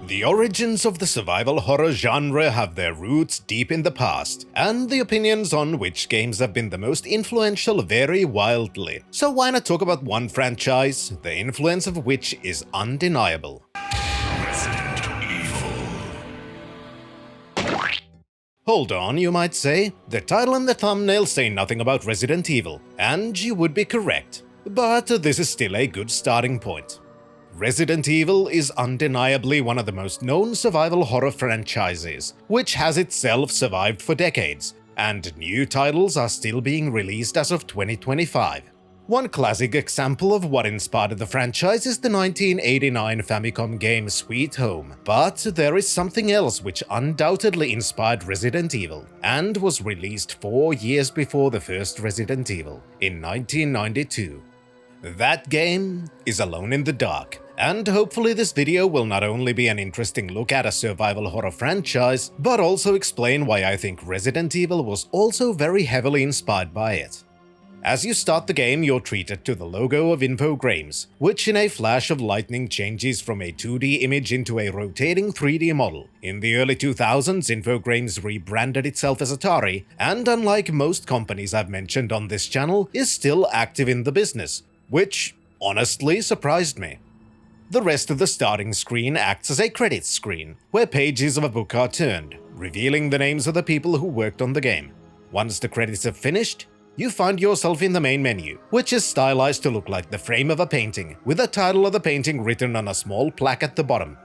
The origins of the survival horror genre have their roots deep in the past, and the opinions on which games have been the most influential vary wildly. So why not talk about one franchise, the influence of which is undeniable? Resident Evil. Hold on, you might say. The title and the thumbnail say nothing about Resident Evil, and you would be correct. But this is still a good starting point. Resident Evil is undeniably one of the most known survival horror franchises, which has itself survived for decades, and new titles are still being released as of 2025. One classic example of what inspired the franchise is the 1989 Famicom game Sweet Home, but there is something else which undoubtedly inspired Resident Evil, and was released 4 years before the first Resident Evil, in 1992. That game is Alone in the Dark, and hopefully this video will not only be an interesting look at a survival horror franchise, but also explain why I think Resident Evil was also very heavily inspired by it. As you start the game, you're treated to the logo of Infogrames, which in a flash of lightning changes from a 2D image into a rotating 3D model. In the early 2000s, Infogrames rebranded itself as Atari, and unlike most companies I've mentioned on this channel, is still active in the business, which honestly surprised me. The rest of the starting screen acts as a credits screen, where pages of a book are turned, revealing the names of the people who worked on the game. Once the credits have finished, you find yourself in the main menu, which is stylized to look like the frame of a painting, with the title of the painting written on a small plaque at the bottom.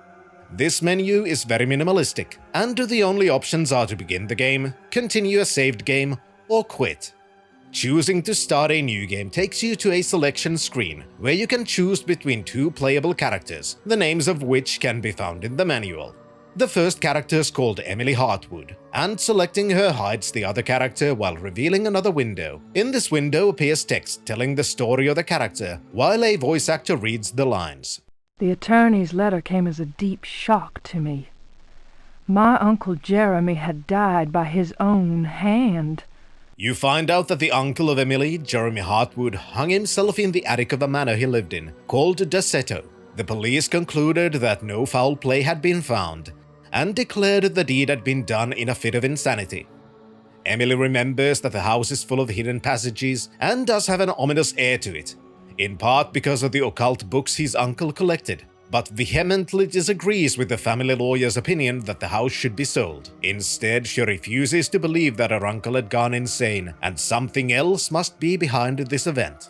This menu is very minimalistic, and the only options are to begin the game, continue a saved game, or quit. Choosing to start a new game takes you to a selection screen, where you can choose between two playable characters, the names of which can be found in the manual. The first character is called Emily Hartwood, and selecting her hides the other character while revealing another window. In this window appears text telling the story of the character, while a voice actor reads the lines. The attorney's letter came as a deep shock to me. My Uncle Jeremy had died by his own hand. You find out that the uncle of Emily, Jeremy Hartwood, hung himself in the attic of a manor he lived in, called Dussetto. The police concluded that no foul play had been found, and declared the deed had been done in a fit of insanity. Emily remembers that the house is full of hidden passages, and does have an ominous air to it, in part because of the occult books his uncle collected, but vehemently disagrees with the family lawyer's opinion that the house should be sold. Instead, she refuses to believe that her uncle had gone insane, and something else must be behind this event.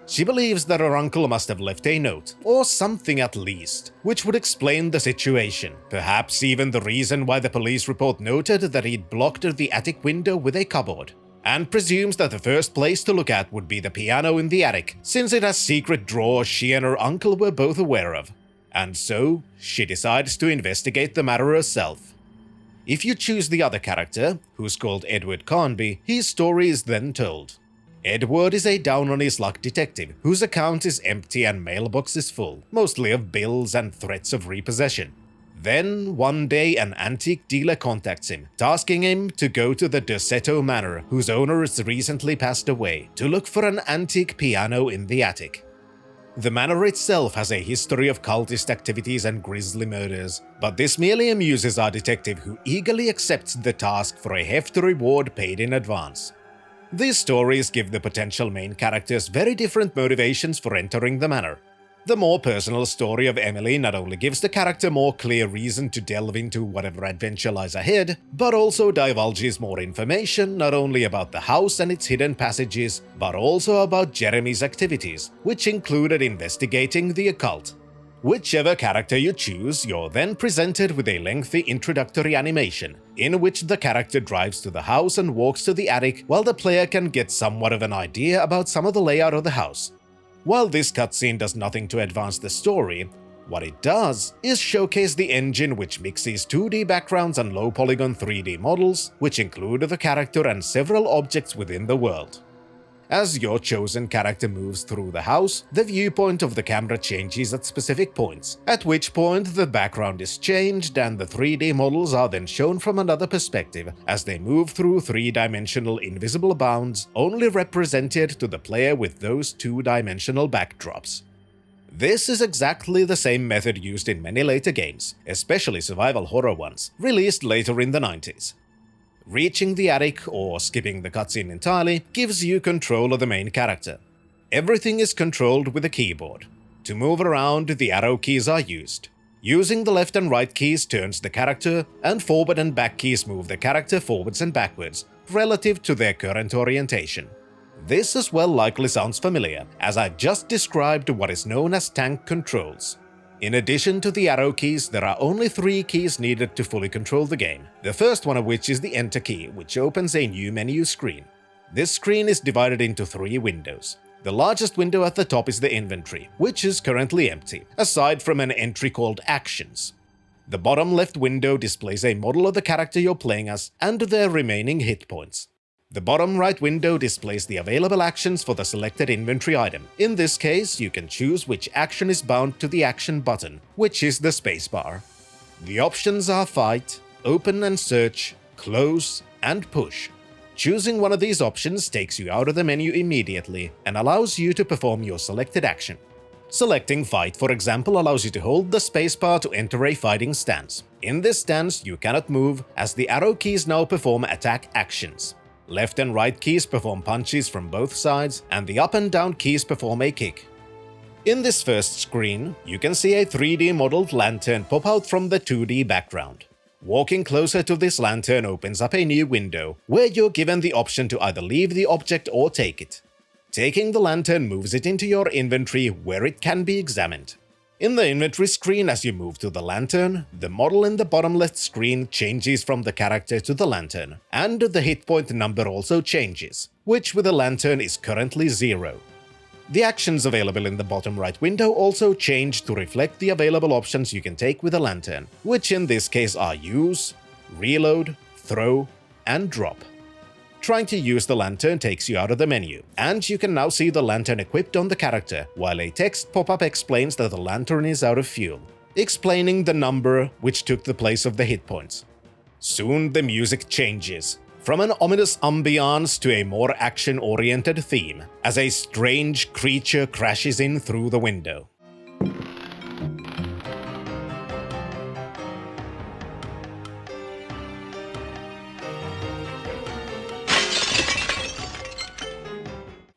She believes that her uncle must have left a note, or something at least, which would explain the situation, perhaps even the reason why the police report noted that he'd blocked the attic window with a cupboard, and presumes that the first place to look at would be the piano in the attic, since it has secret drawers she and her uncle were both aware of. And so, she decides to investigate the matter herself. If you choose the other character, who's called Edward Carnby, his story is then told. Edward is a down-on-his-luck detective whose account is empty and mailbox is full, mostly of bills and threats of repossession. Then, one day, an antique dealer contacts him, tasking him to go to the Dussetto Manor, whose owner has recently passed away, to look for an antique piano in the attic. The manor itself has a history of cultist activities and grisly murders, but this merely amuses our detective, who eagerly accepts the task for a hefty reward paid in advance. These stories give the potential main characters very different motivations for entering the manor. The more personal story of Emily not only gives the character more clear reason to delve into whatever adventure lies ahead, but also divulges more information not only about the house and its hidden passages, but also about Jeremy's activities, which included investigating the occult. Whichever character you choose, you're then presented with a lengthy introductory animation, in which the character drives to the house and walks to the attic, while the player can get somewhat of an idea about some of the layout of the house. While this cutscene does nothing to advance the story, what it does is showcase the engine which mixes 2D backgrounds and low-polygon 3D models, which include the character and several objects within the world. As your chosen character moves through the house, the viewpoint of the camera changes at specific points, at which point the background is changed and the 3D models are then shown from another perspective as they move through three-dimensional invisible bounds only represented to the player with those two-dimensional backdrops. This is exactly the same method used in many later games, especially survival horror ones, released later in the 90s. Reaching the attic, or skipping the cutscene entirely, gives you control of the main character. Everything is controlled with a keyboard. To move around, the arrow keys are used. Using the left and right keys turns the character, and forward and back keys move the character forwards and backwards, relative to their current orientation. This as well likely sounds familiar, as I just described what is known as tank controls. In addition to the arrow keys, there are only 3 keys needed to fully control the game, the first one of which is the Enter key, which opens a new menu screen. This screen is divided into 3 windows. The largest window at the top is the inventory, which is currently empty, aside from an entry called Actions. The bottom left window displays a model of the character you're playing as and their remaining hit points. The bottom right window displays the available actions for the selected inventory item. In this case, you can choose which action is bound to the action button, which is the spacebar. The options are Fight, Open and Search, Close, and Push. Choosing one of these options takes you out of the menu immediately and allows you to perform your selected action. Selecting Fight, for example, allows you to hold the spacebar to enter a fighting stance. In this stance, you cannot move, as the arrow keys now perform attack actions. Left and right keys perform punches from both sides, and the up and down keys perform a kick. In this first screen, you can see a 3D modeled lantern pop out from the 2D background. Walking closer to this lantern opens up a new window, where you're given the option to either leave the object or take it. Taking the lantern moves it into your inventory, where it can be examined. In the inventory screen, as you move to the lantern, the model in the bottom left screen changes from the character to the lantern, and the hit point number also changes, which with the lantern is currently 0. The actions available in the bottom right window also change to reflect the available options you can take with the lantern, which in this case are Use, Reload, Throw, and Drop. Trying to use the lantern takes you out of the menu, and you can now see the lantern equipped on the character, while a text pop-up explains that the lantern is out of fuel, explaining the number which took the place of the hit points. Soon the music changes, from an ominous ambiance to a more action-oriented theme, as a strange creature crashes in through the window.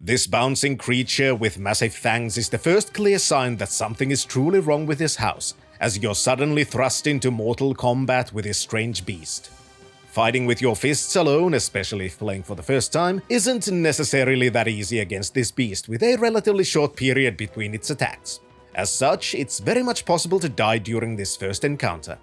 This bouncing creature with massive fangs is the first clear sign that something is truly wrong with this house, as you're suddenly thrust into mortal combat with this strange beast. Fighting with your fists alone, especially if playing for the first time, isn't necessarily that easy against this beast with a relatively short period between its attacks. As such, it's very much possible to die during this first encounter.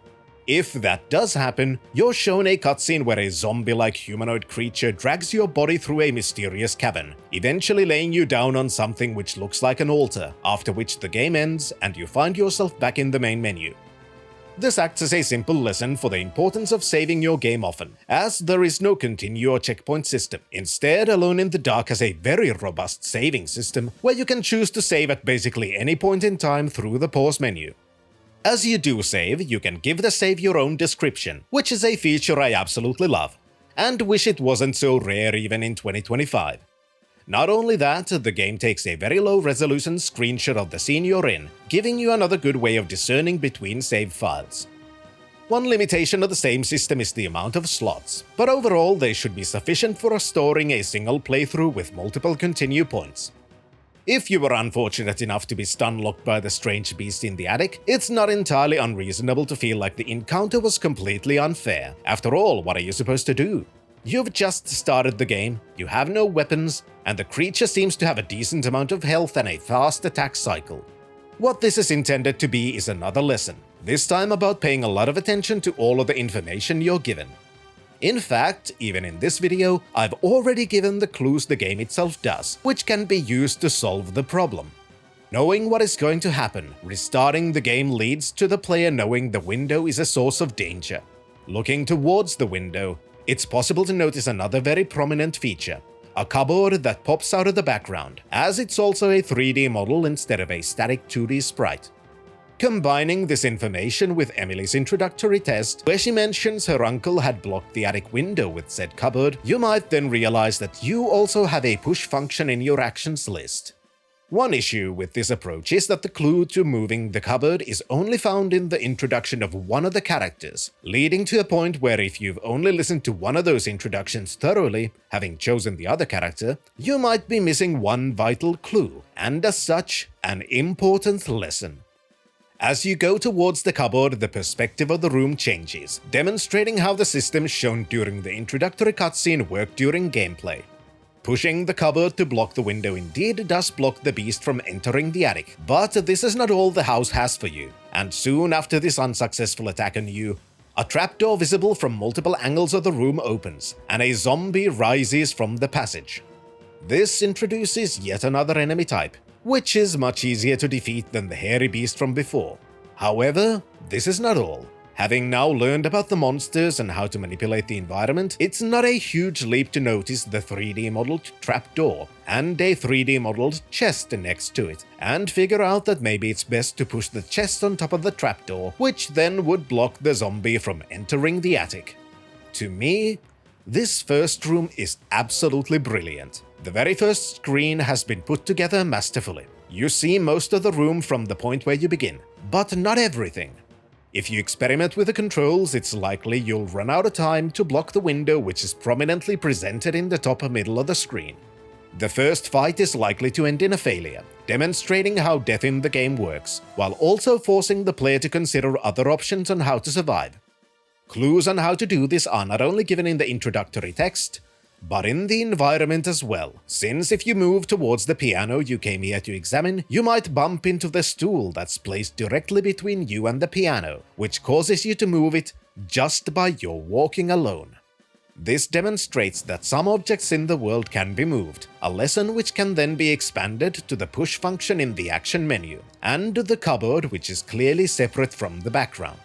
If that does happen, you're shown a cutscene where a zombie-like humanoid creature drags your body through a mysterious cavern, eventually laying you down on something which looks like an altar, after which the game ends and you find yourself back in the main menu. This acts as a simple lesson for the importance of saving your game often, as there is no continue or checkpoint system. Instead, Alone in the Dark has a very robust saving system where you can choose to save at basically any point in time through the pause menu. As you do save, you can give the save your own description, which is a feature I absolutely love, and wish it wasn't so rare even in 2025. Not only that, the game takes a very low-resolution screenshot of the scene you're in, giving you another good way of discerning between save files. One limitation of the same system is the amount of slots, but overall they should be sufficient for storing a single playthrough with multiple continue points. If you were unfortunate enough to be stun-locked by the strange beast in the attic, it's not entirely unreasonable to feel like the encounter was completely unfair. After all, what are you supposed to do? You've just started the game, you have no weapons, and the creature seems to have a decent amount of health and a fast attack cycle. What this is intended to be is another lesson, this time about paying a lot of attention to all of the information you're given. In fact, even in this video, I've already given the clues the game itself does, which can be used to solve the problem. Knowing what is going to happen, restarting the game leads to the player knowing the window is a source of danger. Looking towards the window, it's possible to notice another very prominent feature, a cupboard that pops out of the background, as it's also a 3D model instead of a static 2D sprite. Combining this information with Emily's introductory test, where she mentions her uncle had blocked the attic window with said cupboard, you might then realize that you also have a push function in your actions list. One issue with this approach is that the clue to moving the cupboard is only found in the introduction of one of the characters, leading to a point where if you've only listened to one of those introductions thoroughly, having chosen the other character, you might be missing one vital clue, and as such, an important lesson. As you go towards the cupboard, the perspective of the room changes, demonstrating how the systems shown during the introductory cutscene work during gameplay. Pushing the cupboard to block the window indeed does block the beast from entering the attic, but this is not all the house has for you, and soon after this unsuccessful attack on you, a trapdoor visible from multiple angles of the room opens, and a zombie rises from the passage. This introduces yet another enemy type, which is much easier to defeat than the hairy beast from before. However, this is not all. Having now learned about the monsters and how to manipulate the environment, it's not a huge leap to notice the 3D modeled trapdoor and a 3D modeled chest next to it, and figure out that maybe it's best to push the chest on top of the trapdoor, which then would block the zombie from entering the attic. To me, this first room is absolutely brilliant. The very first screen has been put together masterfully. You see most of the room from the point where you begin, but not everything. If you experiment with the controls, it's likely you'll run out of time to block the window which is prominently presented in the top middle of the screen. The first fight is likely to end in a failure, demonstrating how death in the game works, while also forcing the player to consider other options on how to survive. Clues on how to do this are not only given in the introductory text, but in the environment as well, since if you move towards the piano you came here to examine, you might bump into the stool that's placed directly between you and the piano, which causes you to move it just by your walking alone. This demonstrates that some objects in the world can be moved, a lesson which can then be expanded to the push function in the action menu, and the cupboard which is clearly separate from the background.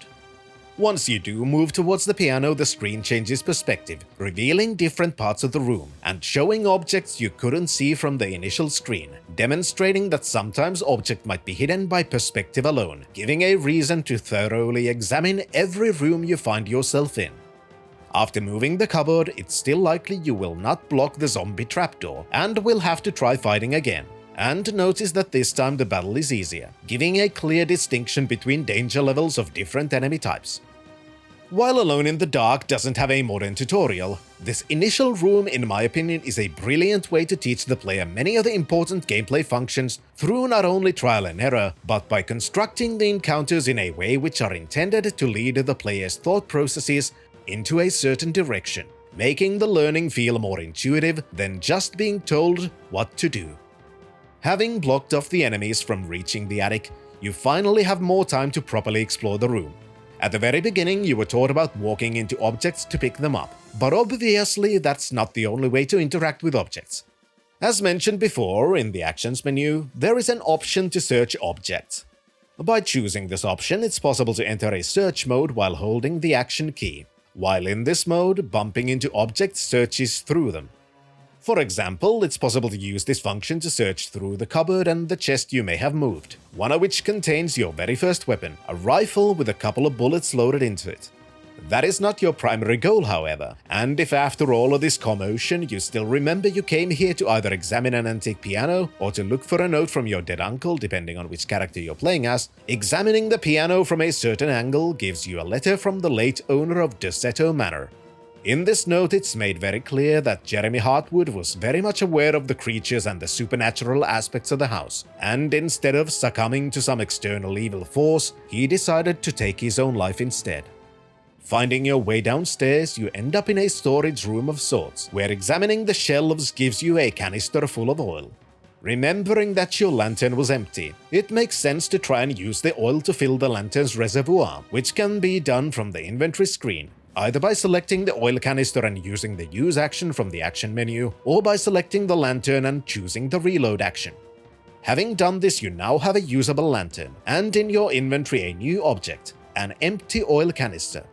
Once you do move towards the piano, the screen changes perspective, revealing different parts of the room, and showing objects you couldn't see from the initial screen, demonstrating that sometimes objects might be hidden by perspective alone, giving a reason to thoroughly examine every room you find yourself in. After moving the cupboard, it's still likely you will not block the zombie trapdoor, and will have to try fighting again. And notice that this time the battle is easier, giving a clear distinction between danger levels of different enemy types. While Alone in the Dark doesn't have a modern tutorial, this initial room in my opinion is a brilliant way to teach the player many of the important gameplay functions through not only trial and error, but by constructing the encounters in a way which are intended to lead the player's thought processes into a certain direction, making the learning feel more intuitive than just being told what to do. Having blocked off the enemies from reaching the attic, you finally have more time to properly explore the room. At the very beginning, you were taught about walking into objects to pick them up, but obviously that's not the only way to interact with objects. As mentioned before, in the Actions menu, there is an option to search objects. By choosing this option, it's possible to enter a search mode while holding the Action key. While in this mode, bumping into objects searches through them. For example, it's possible to use this function to search through the cupboard and the chest you may have moved, one of which contains your very first weapon, a rifle with a couple of bullets loaded into it. That is not your primary goal, however, and if after all of this commotion you still remember you came here to either examine an antique piano or to look for a note from your dead uncle, depending on which character you're playing as, examining the piano from a certain angle gives you a letter from the late owner of Dussetto Manor. In this note, it's made very clear that Jeremy Hartwood was very much aware of the creatures and the supernatural aspects of the house, and instead of succumbing to some external evil force, he decided to take his own life instead. Finding your way downstairs, you end up in a storage room of sorts, where examining the shelves gives you a canister full of oil. Remembering that your lantern was empty, it makes sense to try and use the oil to fill the lantern's reservoir, which can be done from the inventory screen, either by selecting the oil canister and using the use action from the action menu, or by selecting the lantern and choosing the reload action. Having done this, you now have a usable lantern, and in your inventory a new object, an empty oil canister.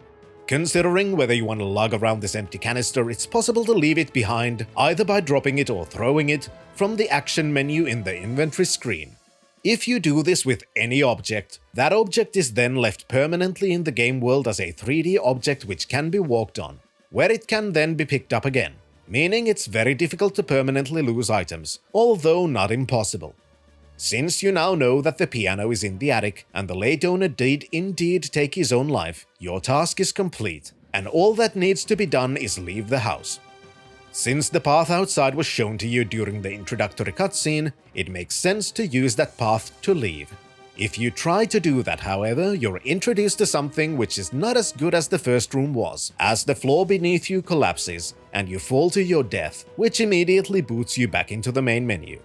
Considering whether you want to lug around this empty canister, it's possible to leave it behind, either by dropping it or throwing it from the action menu in the inventory screen. If you do this with any object, that object is then left permanently in the game world as a 3D object which can be walked on, where it can then be picked up again, meaning it's very difficult to permanently lose items, although not impossible. Since you now know that the piano is in the attic and the late owner did indeed take his own life, your task is complete, and all that needs to be done is leave the house. Since the path outside was shown to you during the introductory cutscene, it makes sense to use that path to leave. If you try to do that, however, you're introduced to something which is not as good as the first room was, as the floor beneath you collapses and you fall to your death, which immediately boots you back into the main menu.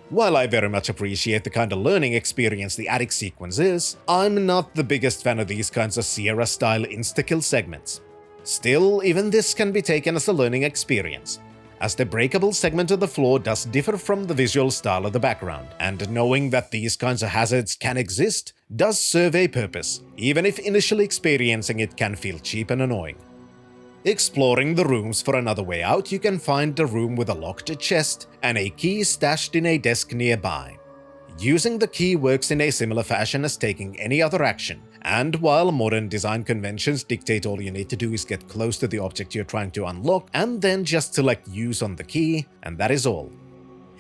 While I very much appreciate the kind of learning experience the attic sequence is, I'm not the biggest fan of these kinds of Sierra-style insta-kill segments. Still, even this can be taken as a learning experience, as the breakable segment of the floor does differ from the visual style of the background, and knowing that these kinds of hazards can exist does serve a purpose, even if initially experiencing it can feel cheap and annoying. Exploring the rooms for another way out, you can find a room with a locked chest and a key stashed in a desk nearby. Using the key works in a similar fashion as taking any other action, and while modern design conventions dictate all you need to do is get close to the object you're trying to unlock and then just select use on the key, and that is all.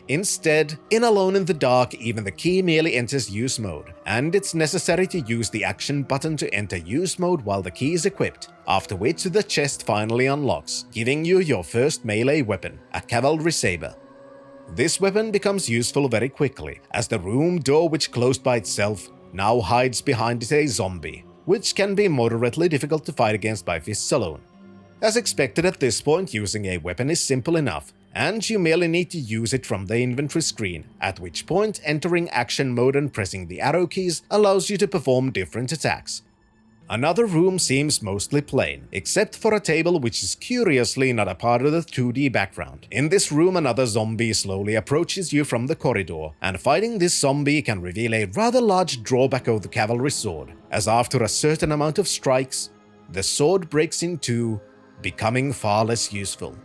Instead, in Alone in the Dark, even the key merely enters use mode, and it's necessary to use the action button to enter use mode while the key is equipped, after which the chest finally unlocks, giving you your first melee weapon, a cavalry saber. This weapon becomes useful very quickly, as the room door which closed by itself now hides behind it a zombie, which can be moderately difficult to fight against by fists alone. As expected at this point, using a weapon is simple enough, and you merely need to use it from the inventory screen, at which point entering action mode and pressing the arrow keys allows you to perform different attacks. Another room seems mostly plain, except for a table which is curiously not a part of the 2D background. In this room, another zombie slowly approaches you from the corridor, and fighting this zombie can reveal a rather large drawback of the cavalry sword, as after a certain amount of strikes, the sword breaks in two, becoming far less useful.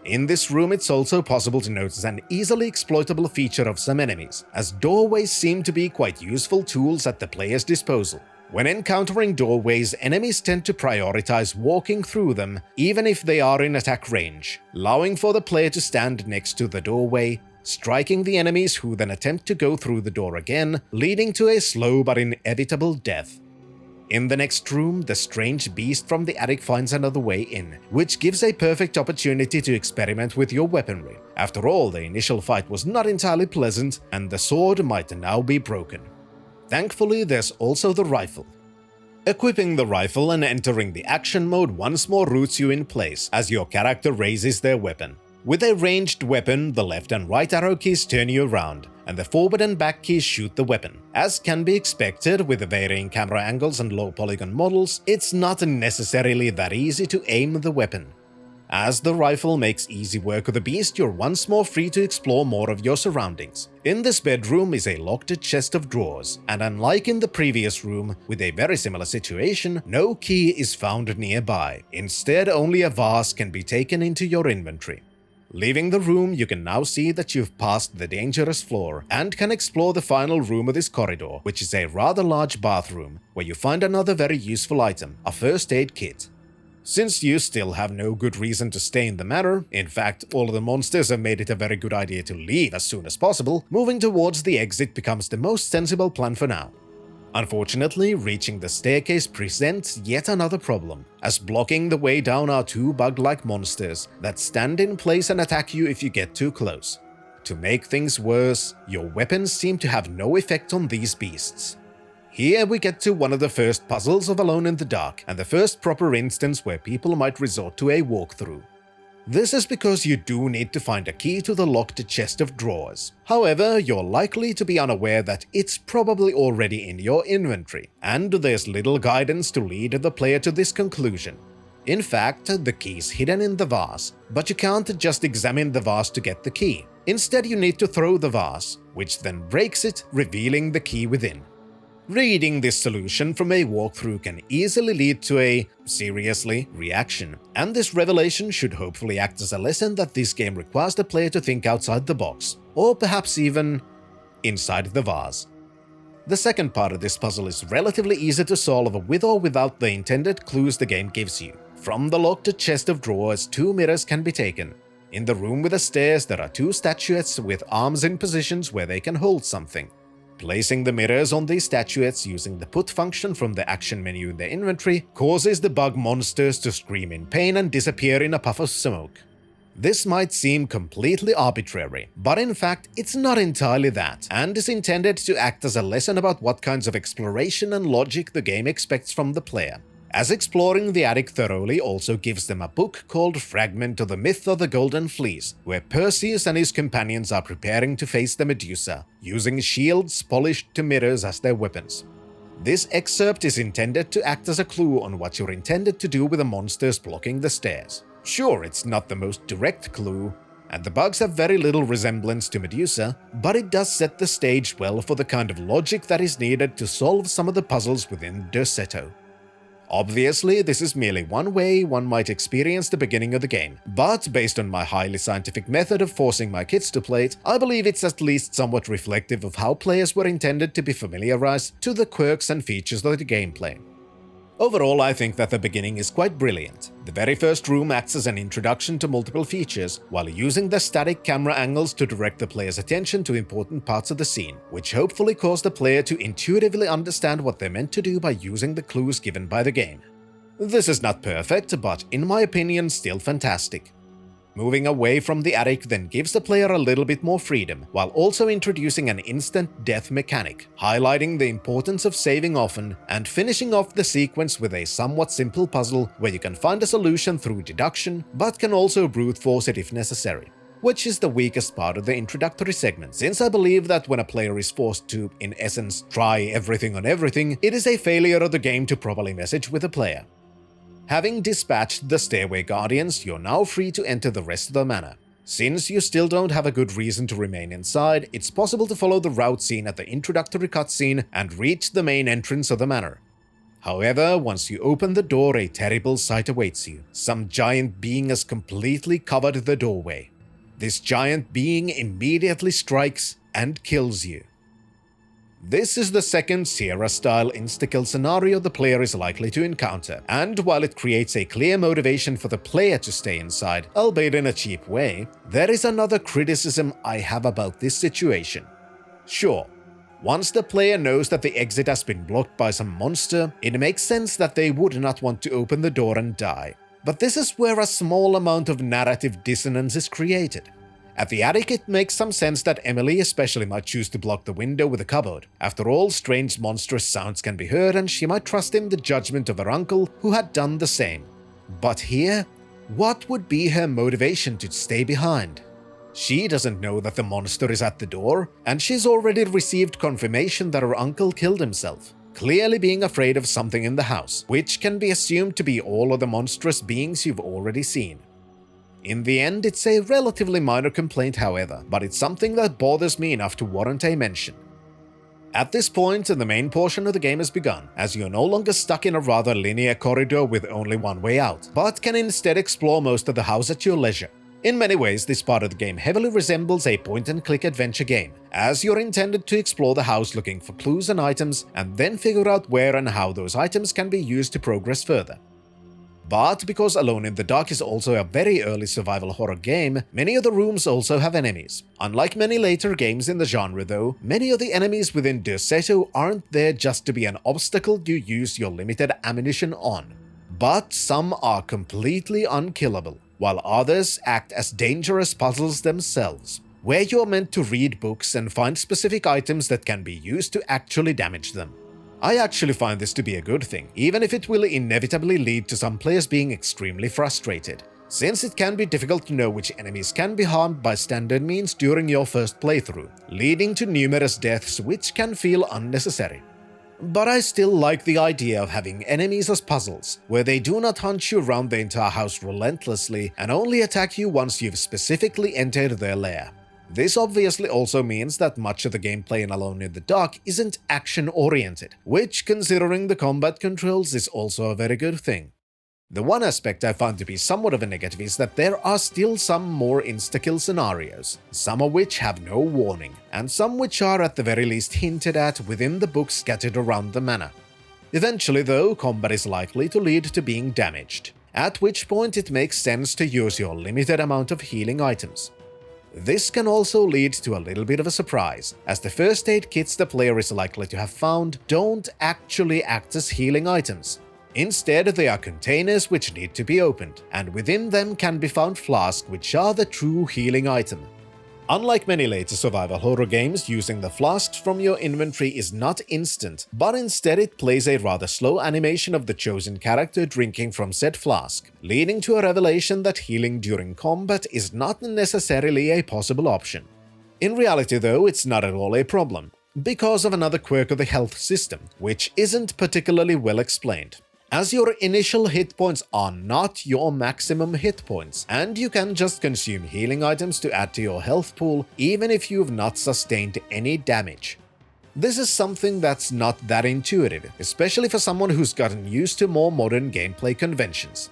In this room, it's also possible to notice an easily exploitable feature of some enemies, as doorways seem to be quite useful tools at the player's disposal. When encountering doorways, enemies tend to prioritize walking through them, even if they are in attack range, allowing for the player to stand next to the doorway, striking the enemies who then attempt to go through the door again, leading to a slow but inevitable death. In the next room, the strange beast from the attic finds another way in, which gives a perfect opportunity to experiment with your weaponry. After all, the initial fight was not entirely pleasant, and the sword might now be broken. Thankfully, there's also the rifle. Equipping the rifle and entering the action mode once more roots you in place, as your character raises their weapon. With a ranged weapon, the left and right arrow keys turn you around, and the forward and back keys shoot the weapon. As can be expected, with the varying camera angles and low polygon models, it's not necessarily that easy to aim the weapon. As the rifle makes easy work of the beast, you're once more free to explore more of your surroundings. In this bedroom is a locked chest of drawers, and unlike in the previous room, with a very similar situation, no key is found nearby. Instead, only a vase can be taken into your inventory. Leaving the room, you can now see that you've passed the dangerous floor and can explore the final room of this corridor, which is a rather large bathroom, where you find another very useful item, a first aid kit. Since you still have no good reason to stay in the manor, in fact, all of the monsters have made it a very good idea to leave as soon as possible, moving towards the exit becomes the most sensible plan for now. Unfortunately, reaching the staircase presents yet another problem, as blocking the way down are two bug-like monsters that stand in place and attack you if you get too close. To make things worse, your weapons seem to have no effect on these beasts. Here we get to one of the first puzzles of Alone in the Dark, and the first proper instance where people might resort to a walkthrough. This is because you do need to find a key to the locked chest of drawers. However, you're likely to be unaware that it's probably already in your inventory, and there's little guidance to lead the player to this conclusion. In fact, the key's hidden in the vase, but you can't just examine the vase to get the key. Instead, you need to throw the vase, which then breaks it, revealing the key within. Reading this solution from a walkthrough can easily lead to a seriously reaction, and this revelation should hopefully act as a lesson that this game requires the player to think outside the box, or perhaps even inside the vase. The second part of this puzzle is relatively easy to solve with or without the intended clues the game gives you. From the locked chest of drawers, two mirrors can be taken. In the room with the stairs, there are 2 statuettes with arms in positions where they can hold something. Placing the mirrors on these statuettes using the put function from the action menu in the inventory causes the bug monsters to scream in pain and disappear in a puff of smoke. This might seem completely arbitrary, but in fact it's not entirely that, and is intended to act as a lesson about what kinds of exploration and logic the game expects from the player, as exploring the attic thoroughly also gives them a book called Fragment of the Myth of the Golden Fleece, where Perseus and his companions are preparing to face the Medusa, using shields polished to mirrors as their weapons. This excerpt is intended to act as a clue on what you're intended to do with the monsters blocking the stairs. Sure, it's not the most direct clue, and the bugs have very little resemblance to Medusa, but it does set the stage well for the kind of logic that is needed to solve some of the puzzles within Derceto. Obviously, this is merely one way one might experience the beginning of the game, but based on my highly scientific method of forcing my kids to play it, I believe it's at least somewhat reflective of how players were intended to be familiarized to the quirks and features of the gameplay. Overall, I think that the beginning is quite brilliant. The very first room acts as an introduction to multiple features, while using the static camera angles to direct the player's attention to important parts of the scene, which hopefully cause the player to intuitively understand what they're meant to do by using the clues given by the game. This is not perfect, but in my opinion still fantastic. Moving away from the attic then gives the player a little bit more freedom, while also introducing an instant death mechanic, highlighting the importance of saving often, and finishing off the sequence with a somewhat simple puzzle where you can find a solution through deduction, but can also brute force it if necessary. Which is the weakest part of the introductory segment, since I believe that when a player is forced to, in essence, try everything on everything, it is a failure of the game to properly message with the player. Having dispatched the stairway guardians, you're now free to enter the rest of the manor. Since you still don't have a good reason to remain inside, it's possible to follow the route seen at the introductory cutscene and reach the main entrance of the manor. However, once you open the door, a terrible sight awaits you. Some giant being has completely covered the doorway. This giant being immediately strikes and kills you. This is the second Sierra-style insta-kill scenario the player is likely to encounter, and while it creates a clear motivation for the player to stay inside, albeit in a cheap way, there is another criticism I have about this situation. Sure, once the player knows that the exit has been blocked by some monster, it makes sense that they would not want to open the door and die. But this is where a small amount of narrative dissonance is created. At the attic, it makes some sense that Emily especially might choose to block the window with a cupboard. After all, strange monstrous sounds can be heard and she might trust in the judgment of her uncle who had done the same. But here, what would be her motivation to stay behind? She doesn't know that the monster is at the door, and she's already received confirmation that her uncle killed himself, clearly being afraid of something in the house, which can be assumed to be all of the monstrous beings you've already seen. In the end, it's a relatively minor complaint, however, but it's something that bothers me enough to warrant a mention. At this point, the main portion of the game has begun, as you're no longer stuck in a rather linear corridor with only one way out, but can instead explore most of the house at your leisure. In many ways, this part of the game heavily resembles a point-and-click adventure game, as you're intended to explore the house looking for clues and items, and then figure out where and how those items can be used to progress further. But because Alone in the Dark is also a very early survival horror game, many of the rooms also have enemies. Unlike many later games in the genre though, many of the enemies within Derceto aren't there just to be an obstacle you use your limited ammunition on. But some are completely unkillable, while others act as dangerous puzzles themselves, where you're meant to read books and find specific items that can be used to actually damage them. I actually find this to be a good thing, even if it will inevitably lead to some players being extremely frustrated, since it can be difficult to know which enemies can be harmed by standard means during your first playthrough, leading to numerous deaths which can feel unnecessary. But I still like the idea of having enemies as puzzles, where they do not hunt you around the entire house relentlessly and only attack you once you've specifically entered their lair. This obviously also means that much of the gameplay in Alone in the Dark isn't action-oriented, which, considering the combat controls, is also a very good thing. The one aspect I find to be somewhat of a negative is that there are still some more insta-kill scenarios, some of which have no warning, and some which are at the very least hinted at within the books scattered around the manor. Eventually though, combat is likely to lead to being damaged, at which point it makes sense to use your limited amount of healing items. This can also lead to a little bit of a surprise, as the first aid kits the player is likely to have found don't actually act as healing items. Instead, they are containers which need to be opened, and within them can be found flasks which are the true healing item. Unlike many later survival horror games, using the flasks from your inventory is not instant, but instead it plays a rather slow animation of the chosen character drinking from said flask, leading to a revelation that healing during combat is not necessarily a possible option. In reality though, it's not at all a problem, because of another quirk of the health system, which isn't particularly well explained. As your initial hit points are not your maximum hit points, and you can just consume healing items to add to your health pool even if you've not sustained any damage. This is something that's not that intuitive, especially for someone who's gotten used to more modern gameplay conventions.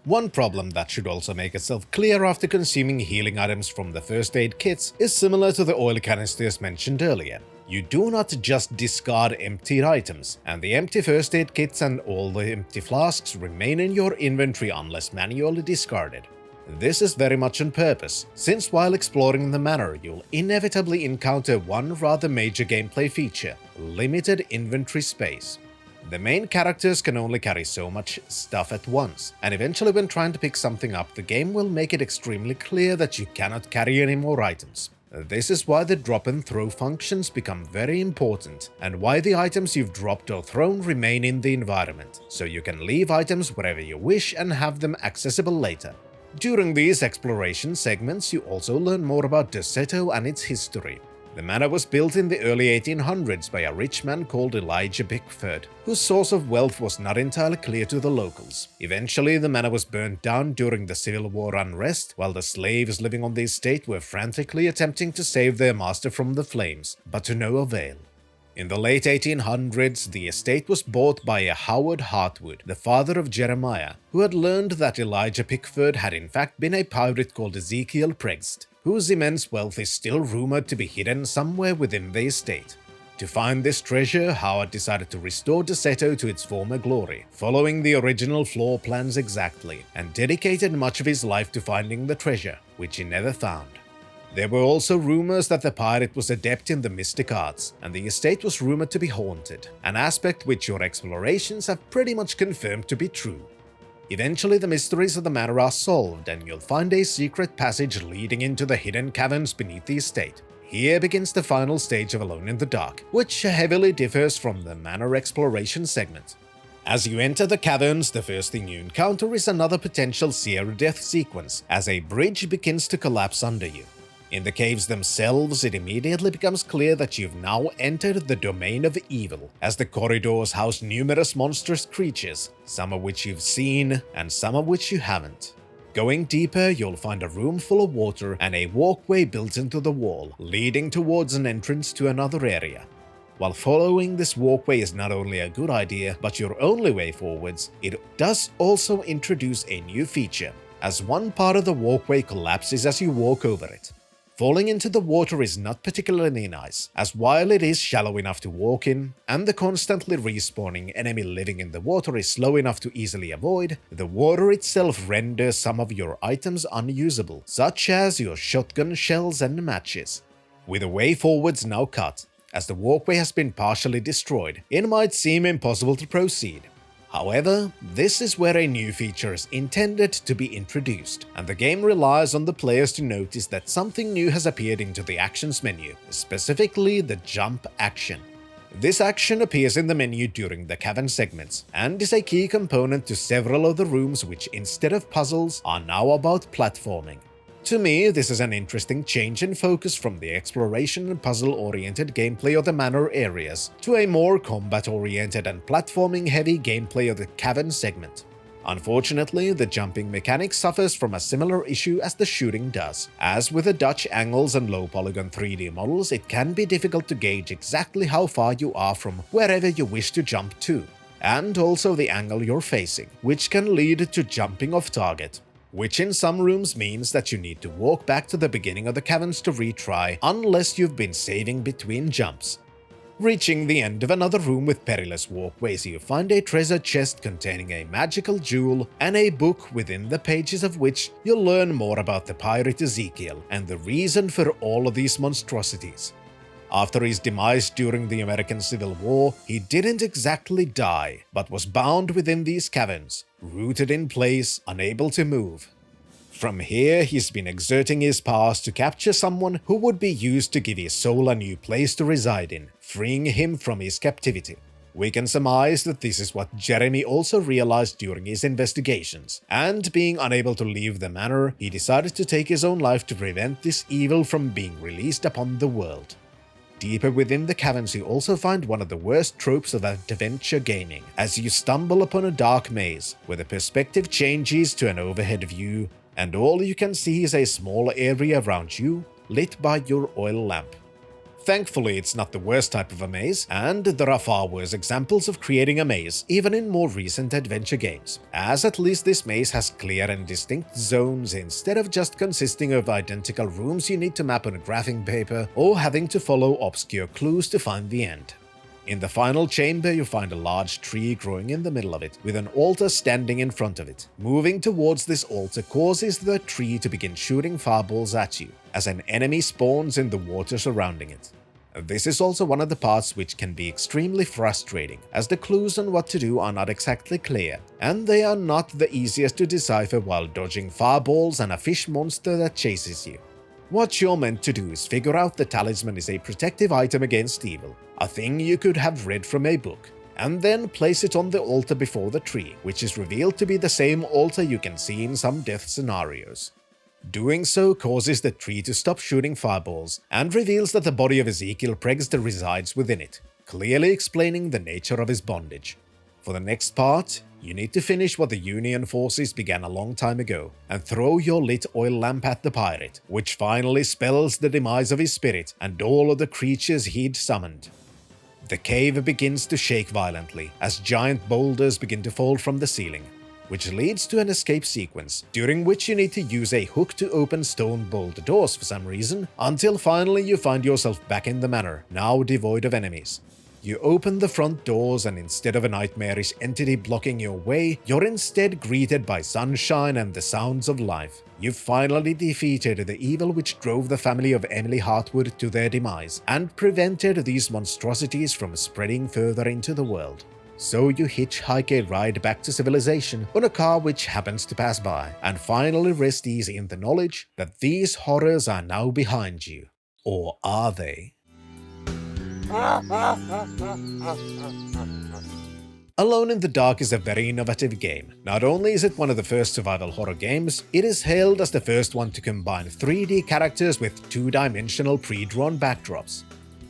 One problem that should also make itself clear after consuming healing items from the first aid kits is similar to the oil canisters mentioned earlier. You do not just discard empty items, and the empty first aid kits and all the empty flasks remain in your inventory unless manually discarded. This is very much on purpose, since while exploring the manor you'll inevitably encounter one rather major gameplay feature: limited inventory space. The main characters can only carry so much stuff at once, and eventually when trying to pick something up, the game will make it extremely clear that you cannot carry any more items. This is why the drop and throw functions become very important, and why the items you've dropped or thrown remain in the environment, so you can leave items wherever you wish and have them accessible later. During these exploration segments, you also learn more about Dussetto and its history. The manor was built in the early 1800s by a rich man called Elijah Pickford, whose source of wealth was not entirely clear to the locals. Eventually, the manor was burnt down during the Civil War unrest, while the slaves living on the estate were frantically attempting to save their master from the flames, but to no avail. In the late 1800s, the estate was bought by a Howard Hartwood, the father of Jeremiah, who had learned that Elijah Pickford had in fact been a pirate called Ezekiel Prext, whose immense wealth is still rumored to be hidden somewhere within the estate. To find this treasure, Howard decided to restore Dussetto to its former glory, following the original floor plans exactly, and dedicated much of his life to finding the treasure, which he never found. There were also rumors that the pirate was adept in the mystic arts, and the estate was rumored to be haunted, an aspect which your explorations have pretty much confirmed to be true. Eventually, the mysteries of the manor are solved, and you'll find a secret passage leading into the hidden caverns beneath the estate. Here begins the final stage of Alone in the Dark, which heavily differs from the manor exploration segment. As you enter the caverns, the first thing you encounter is another potential seer death sequence, as a bridge begins to collapse under you. In the caves themselves, it immediately becomes clear that you've now entered the domain of evil, as the corridors house numerous monstrous creatures, some of which you've seen and some of which you haven't. Going deeper, you'll find a room full of water and a walkway built into the wall, leading towards an entrance to another area. While following this walkway is not only a good idea, but your only way forwards, it does also introduce a new feature, as one part of the walkway collapses as you walk over it. Falling into the water is not particularly nice, as while it is shallow enough to walk in, and the constantly respawning enemy living in the water is slow enough to easily avoid, the water itself renders some of your items unusable, such as your shotgun shells and matches. With the way forwards now cut, as the walkway has been partially destroyed, it might seem impossible to proceed. However, this is where a new feature is intended to be introduced, and the game relies on the players to notice that something new has appeared into the actions menu, specifically the jump action. This action appears in the menu during the cavern segments, and is a key component to several of the rooms which, instead of puzzles, are now about platforming. To me, this is an interesting change in focus from the exploration and puzzle-oriented gameplay of the manor areas to a more combat-oriented and platforming-heavy gameplay of the cavern segment. Unfortunately, the jumping mechanic suffers from a similar issue as the shooting does. As with the Dutch angles and low-polygon 3D models, it can be difficult to gauge exactly how far you are from wherever you wish to jump to, and also the angle you're facing, which can lead to jumping off target, which in some rooms means that you need to walk back to the beginning of the caverns to retry unless you've been saving between jumps. Reaching the end of another room with perilous walkways, you find a treasure chest containing a magical jewel and a book within the pages of which you'll learn more about the pirate Ezekiel and the reason for all of these monstrosities. After his demise during the American Civil War, he didn't exactly die, but was bound within these caverns, rooted in place, unable to move. From here, he's been exerting his powers to capture someone who would be used to give his soul a new place to reside in, freeing him from his captivity. We can surmise that this is what Jeremy also realized during his investigations, and being unable to leave the manor, he decided to take his own life to prevent this evil from being released upon the world. Deeper within the caverns, you also find one of the worst tropes of adventure gaming, as you stumble upon a dark maze, where the perspective changes to an overhead view, and all you can see is a small area around you, lit by your oil lamp. Thankfully, it's not the worst type of a maze, and there are far worse examples of creating a maze, even in more recent adventure games, as at least this maze has clear and distinct zones instead of just consisting of identical rooms you need to map on graphing paper or having to follow obscure clues to find the end. In the final chamber, you find a large tree growing in the middle of it, with an altar standing in front of it. Moving towards this altar causes the tree to begin shooting fireballs at you, as an enemy spawns in the water surrounding it. This is also one of the parts which can be extremely frustrating, as the clues on what to do are not exactly clear, and they are not the easiest to decipher while dodging fireballs and a fish monster that chases you. What you're meant to do is figure out the talisman is a protective item against evil, a thing you could have read from a book, and then place it on the altar before the tree, which is revealed to be the same altar you can see in some death scenarios. Doing so causes the tree to stop shooting fireballs, and reveals that the body of Ezekiel Pregster resides within it, clearly explaining the nature of his bondage. For the next part, you need to finish what the Union forces began a long time ago, and throw your lit oil lamp at the pirate, which finally spells the demise of his spirit and all of the creatures he'd summoned. The cave begins to shake violently, as giant boulders begin to fall from the ceiling, which leads to an escape sequence, during which you need to use a hook to open stone bolt doors for some reason, until finally you find yourself back in the manor, now devoid of enemies. You open the front doors, and instead of a nightmarish entity blocking your way, you're instead greeted by sunshine and the sounds of life. You've finally defeated the evil which drove the family of Emily Hartwood to their demise, and prevented these monstrosities from spreading further into the world. So you hitchhike a ride back to civilization on a car which happens to pass by, and finally rest easy in the knowledge that these horrors are now behind you. Or are they? Alone in the Dark is a very innovative game. Not only is it one of the first survival horror games, it is hailed as the first one to combine 3D characters with two-dimensional pre-drawn backdrops.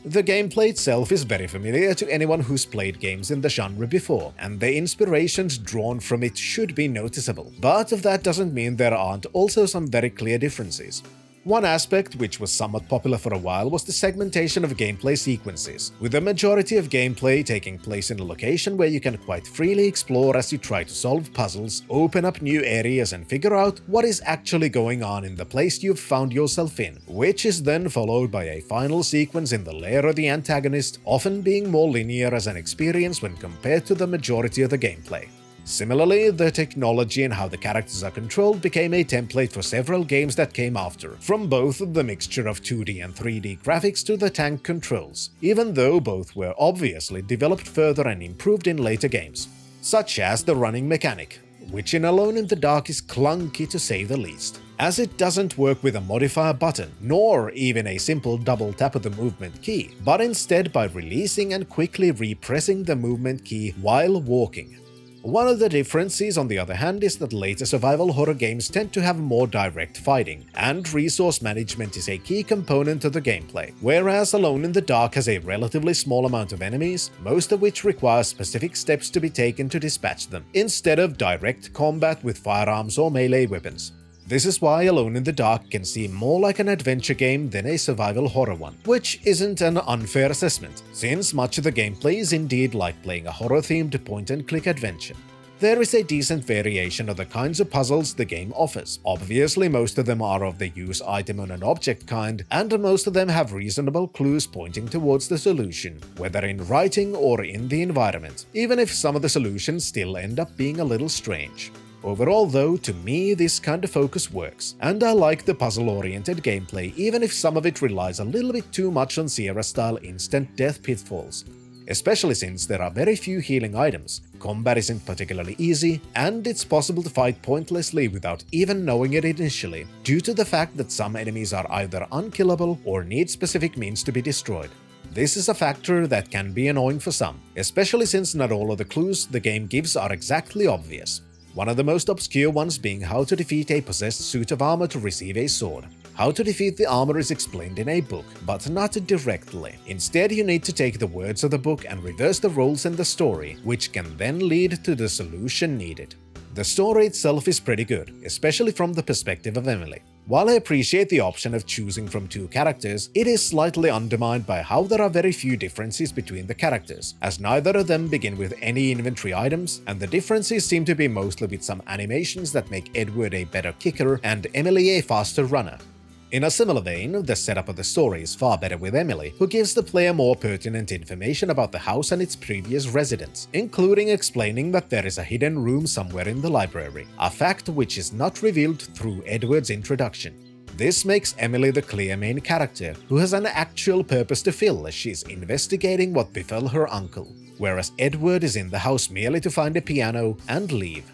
The gameplay itself is very familiar to anyone who's played games in the genre before, and the inspirations drawn from it should be noticeable, but that doesn't mean there aren't also some very clear differences. One aspect which was somewhat popular for a while was the segmentation of gameplay sequences, with the majority of gameplay taking place in a location where you can quite freely explore as you try to solve puzzles, open up new areas, and figure out what is actually going on in the place you've found yourself in, which is then followed by a final sequence in the lair of the antagonist, often being more linear as an experience when compared to the majority of the gameplay. Similarly, the technology and how the characters are controlled became a template for several games that came after, from both the mixture of 2D and 3D graphics to the tank controls, even though both were obviously developed further and improved in later games, such as the running mechanic, which in Alone in the Dark is clunky to say the least, as it doesn't work with a modifier button, nor even a simple double tap of the movement key, but instead by releasing and quickly repressing the movement key while walking. One of the differences, on the other hand, is that later survival horror games tend to have more direct fighting, and resource management is a key component of the gameplay, whereas Alone in the Dark has a relatively small amount of enemies, most of which require specific steps to be taken to dispatch them, instead of direct combat with firearms or melee weapons. This is why Alone in the Dark can seem more like an adventure game than a survival horror one, which isn't an unfair assessment, since much of the gameplay is indeed like playing a horror-themed point-and-click adventure. there is a decent variation of the kinds of puzzles the game offers. Obviously, most of them are of the use item on an object kind, and most of them have reasonable clues pointing towards the solution, whether in writing or in the environment, even if some of the solutions still end up being a little strange. Overall though, to me this kind of focus works, and I like the puzzle-oriented gameplay even if some of it relies a little bit too much on Sierra-style instant death pitfalls. Especially since there are very few healing items, combat isn't particularly easy, and it's possible to fight pointlessly without even knowing it initially, due to the fact that some enemies are either unkillable or need specific means to be destroyed. This is a factor that can be annoying for some, especially since not all of the clues the game gives are exactly obvious. One of the most obscure ones being how to defeat a possessed suit of armor to receive a sword. How to defeat the armor is explained in a book, but not directly. Instead, you need to take the words of the book and reverse the roles in the story, which can then lead to the solution needed. The story itself is pretty good, especially from the perspective of Emily. While I appreciate the option of choosing from two characters, it is slightly undermined by how there are very few differences between the characters, as neither of them begin with any inventory items, and the differences seem to be mostly with some animations that make Edward a better kicker and Emily a faster runner. In a similar vein, the setup of the story is far better with Emily, who gives the player more pertinent information about the house and its previous residents, including explaining that there is a hidden room somewhere in the library, a fact which is not revealed through Edward's introduction. This makes Emily the clear main character, who has an actual purpose to fill as she's investigating what befell her uncle, whereas Edward is in the house merely to find a piano and leave.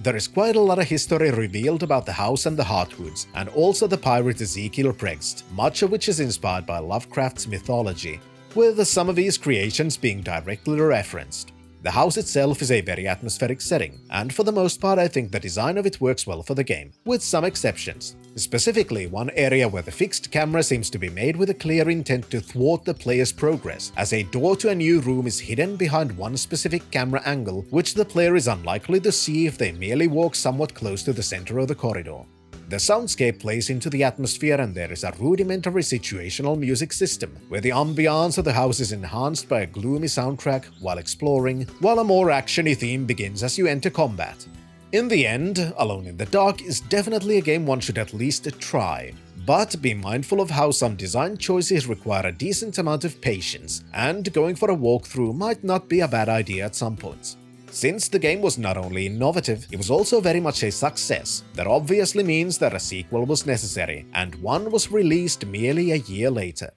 There is quite a lot of history revealed about the house and the Heartwoods, and also the pirate Ezekiel Prext, much of which is inspired by Lovecraft's mythology, with some of these creations being directly referenced. The house itself is a very atmospheric setting, and for the most part I think the design of it works well for the game, with some exceptions. Specifically, one area where the fixed camera seems to be made with a clear intent to thwart the player's progress, as a door to a new room is hidden behind one specific camera angle, which the player is unlikely to see if they merely walk somewhat close to the center of the corridor. The soundscape plays into the atmosphere, and there is a rudimentary situational music system, where the ambiance of the house is enhanced by a gloomy soundtrack while exploring, while a more actiony theme begins as you enter combat. In the end, Alone in the Dark is definitely a game one should at least try, but be mindful of how some design choices require a decent amount of patience, and going for a walkthrough might not be a bad idea at some points. Since the game was not only innovative, it was also very much a success. That obviously means that a sequel was necessary, and one was released merely a year later.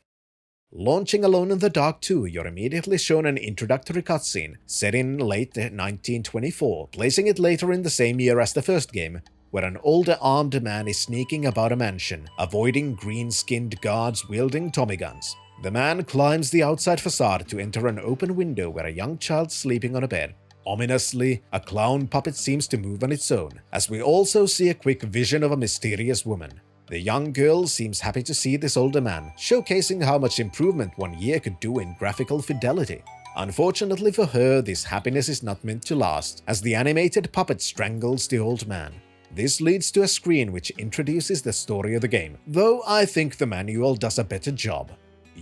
Launching Alone in the Dark 2, you're immediately shown an introductory cutscene set in late 1924, placing it later in the same year as the first game, where an older armed man is sneaking about a mansion, avoiding green-skinned guards wielding Tommy guns. The man climbs the outside facade to enter an open window where a young child sleeping on a bed. Ominously, a clown puppet seems to move on its own, as we also see a quick vision of a mysterious woman. The young girl seems happy to see this older man, showcasing how much improvement 1 year could do in graphical fidelity. Unfortunately for her, this happiness is not meant to last, as the animated puppet strangles the old man. This leads to a screen which introduces the story of the game, though I think the manual does a better job.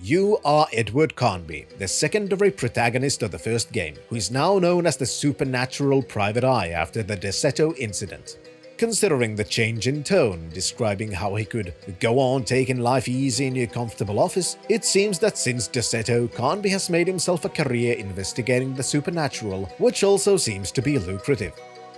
You are Edward Carnby, the secondary protagonist of the first game, who is now known as the supernatural private eye after the Desetto incident. Considering the change in tone, describing how he could go on taking life easy in your comfortable office, it seems that since Desetto, Carnby has made himself a career investigating the supernatural, which also seems to be lucrative.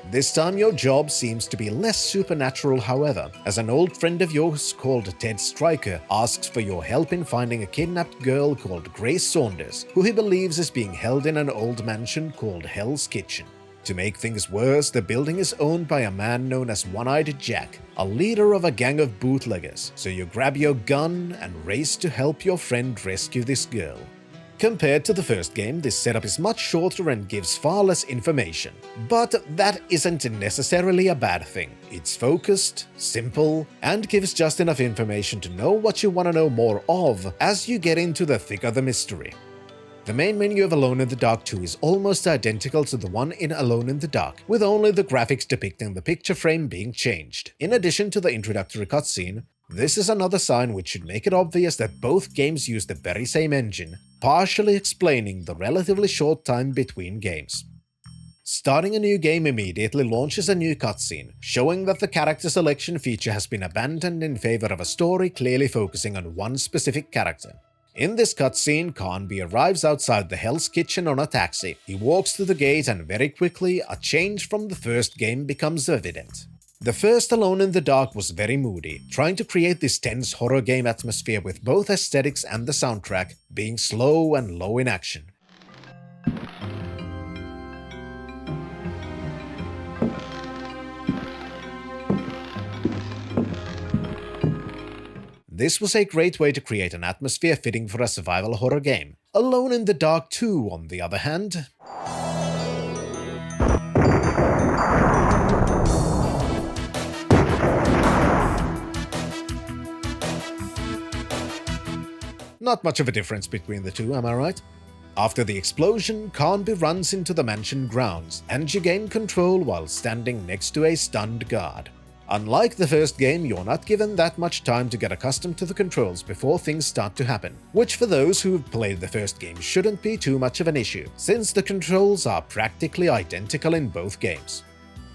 This time your job seems to be less supernatural, however, as an old friend of yours called Ted Stryker asks for your help in finding a kidnapped girl called Grace Saunders, who he believes is being held in an old mansion called Hell's Kitchen. To make things worse, the building is owned by a man known as One-Eyed Jack, a leader of a gang of bootleggers, so you grab your gun and race to help your friend rescue this girl. Compared to the first game, this setup is much shorter and gives far less information. But that isn't necessarily a bad thing. It's focused, simple, and gives just enough information to know what you want to know more of as you get into the thick of the mystery. The main menu of Alone in the Dark 2 is almost identical to the one in Alone in the Dark, with only the graphics depicting the picture frame being changed. In addition to the introductory cutscene, this is another sign which should make it obvious that both games use the very same engine, partially explaining the relatively short time between games. Starting a new game immediately launches a new cutscene, showing that the character selection feature has been abandoned in favor of a story clearly focusing on one specific character. In this cutscene, Carnby arrives outside the Hell's Kitchen on a taxi. He walks through the gate and very quickly, a change from the first game becomes evident. The first Alone in the Dark was very moody, trying to create this tense horror game atmosphere with both aesthetics and the soundtrack being slow and low in action. This was a great way to create an atmosphere fitting for a survival horror game. Alone in the Dark 2, on the other hand, not much of a difference between the two, am I right? After the explosion, Carnby runs into the mansion grounds, and you gain control while standing next to a stunned guard. Unlike the first game, you're not given that much time to get accustomed to the controls before things start to happen, which for those who've played the first game shouldn't be too much of an issue, since the controls are practically identical in both games.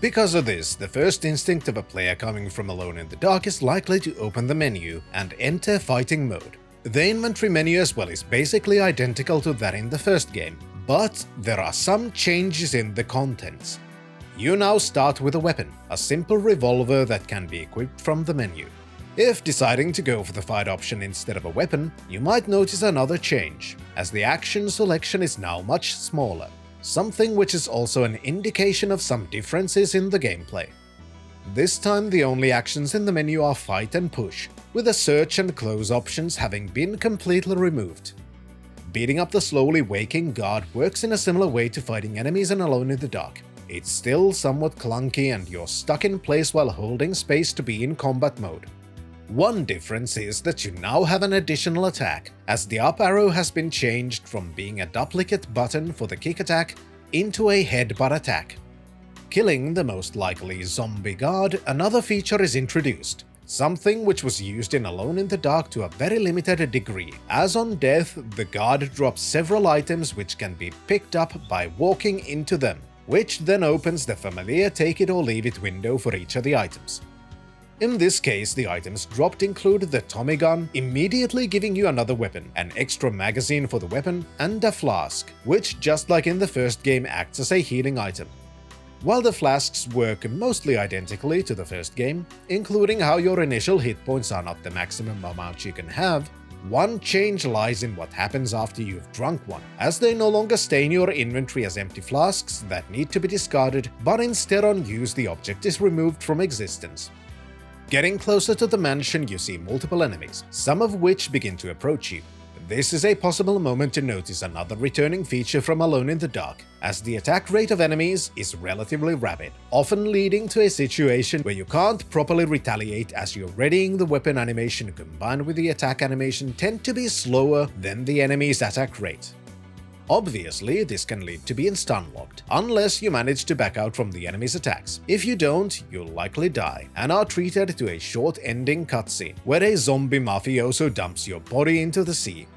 Because of this, the first instinct of a player coming from Alone in the Dark is likely to open the menu and enter fighting mode. The inventory menu as well is basically identical to that in the first game, but there are some changes in the contents. You now start with a weapon, a simple revolver that can be equipped from the menu. If deciding to go for the fight option instead of a weapon, you might notice another change, as the action selection is now much smaller, something which is also an indication of some differences in the gameplay. This time the only actions in the menu are fight and push, with the search and close options having been completely removed. Beating up the slowly waking guard works in a similar way to fighting enemies in Alone in the Dark. It's still somewhat clunky and you're stuck in place while holding space to be in combat mode. One difference is that you now have an additional attack, as the up arrow has been changed from being a duplicate button for the kick attack into a headbutt attack. Killing the most likely zombie guard, another feature is introduced, something which was used in Alone in the Dark to a very limited degree, as on death the guard drops several items which can be picked up by walking into them, which then opens the familiar take it or leave it window for each of the items. In this case, the items dropped include the Tommy gun, immediately giving you another weapon, an extra magazine for the weapon, and a flask, which just like in the first game acts as a healing item. While the flasks work mostly identically to the first game, including how your initial hit points are not the maximum amount you can have, one change lies in what happens after you've drunk one, as they no longer stay in your inventory as empty flasks that need to be discarded, but instead on use the object is removed from existence. Getting closer to the mansion, you see multiple enemies, some of which begin to approach you. This is a possible moment to notice another returning feature from Alone in the Dark, as the attack rate of enemies is relatively rapid, often leading to a situation where you can't properly retaliate as your readying the weapon animation combined with the attack animation tend to be slower than the enemy's attack rate. Obviously, this can lead to being stun-locked, unless you manage to back out from the enemy's attacks. If you don't, you'll likely die, and are treated to a short ending cutscene, where a zombie mafioso dumps your body into the sea.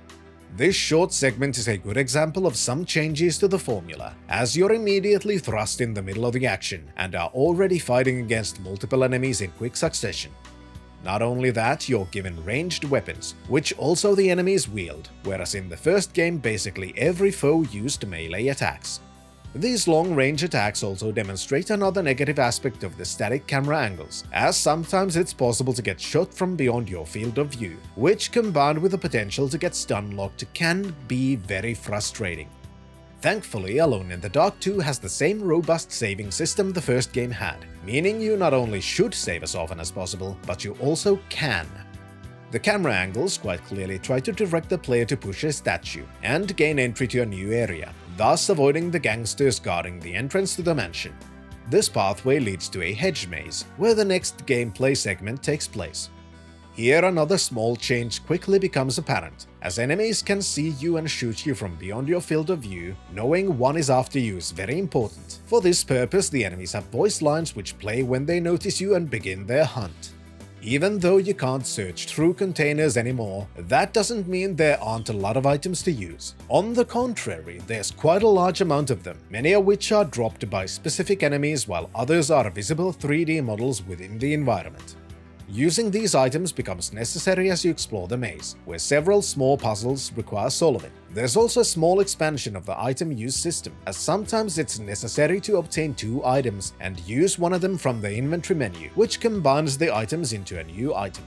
This short segment is a good example of some changes to the formula, as you're immediately thrust in the middle of the action, and are already fighting against multiple enemies in quick succession. Not only that, you're given ranged weapons, which also the enemies wield, whereas in the first game basically every foe used melee attacks. These long-range attacks also demonstrate another negative aspect of the static camera angles, as sometimes it's possible to get shot from beyond your field of view, which combined with the potential to get stun-locked can be very frustrating. Thankfully, Alone in the Dark 2 has the same robust saving system the first game had, meaning you not only should save as often as possible, but you also can. The camera angles quite clearly try to direct the player to push a statue and gain entry to a new area, thus avoiding the gangsters guarding the entrance to the mansion. This pathway leads to a hedge maze, where the next gameplay segment takes place. Here another small change quickly becomes apparent, as enemies can see you and shoot you from beyond your field of view. Knowing one is after you is very important. For this purpose, the enemies have voice lines which play when they notice you and begin their hunt. Even though you can't search through containers anymore, that doesn't mean there aren't a lot of items to use. On the contrary, there's quite a large amount of them, many of which are dropped by specific enemies while others are visible 3D models within the environment. Using these items becomes necessary as you explore the maze, where several small puzzles require solving. There's also a small expansion of the item use system, as sometimes it's necessary to obtain 2 items and use one of them from the inventory menu, which combines the items into a new item.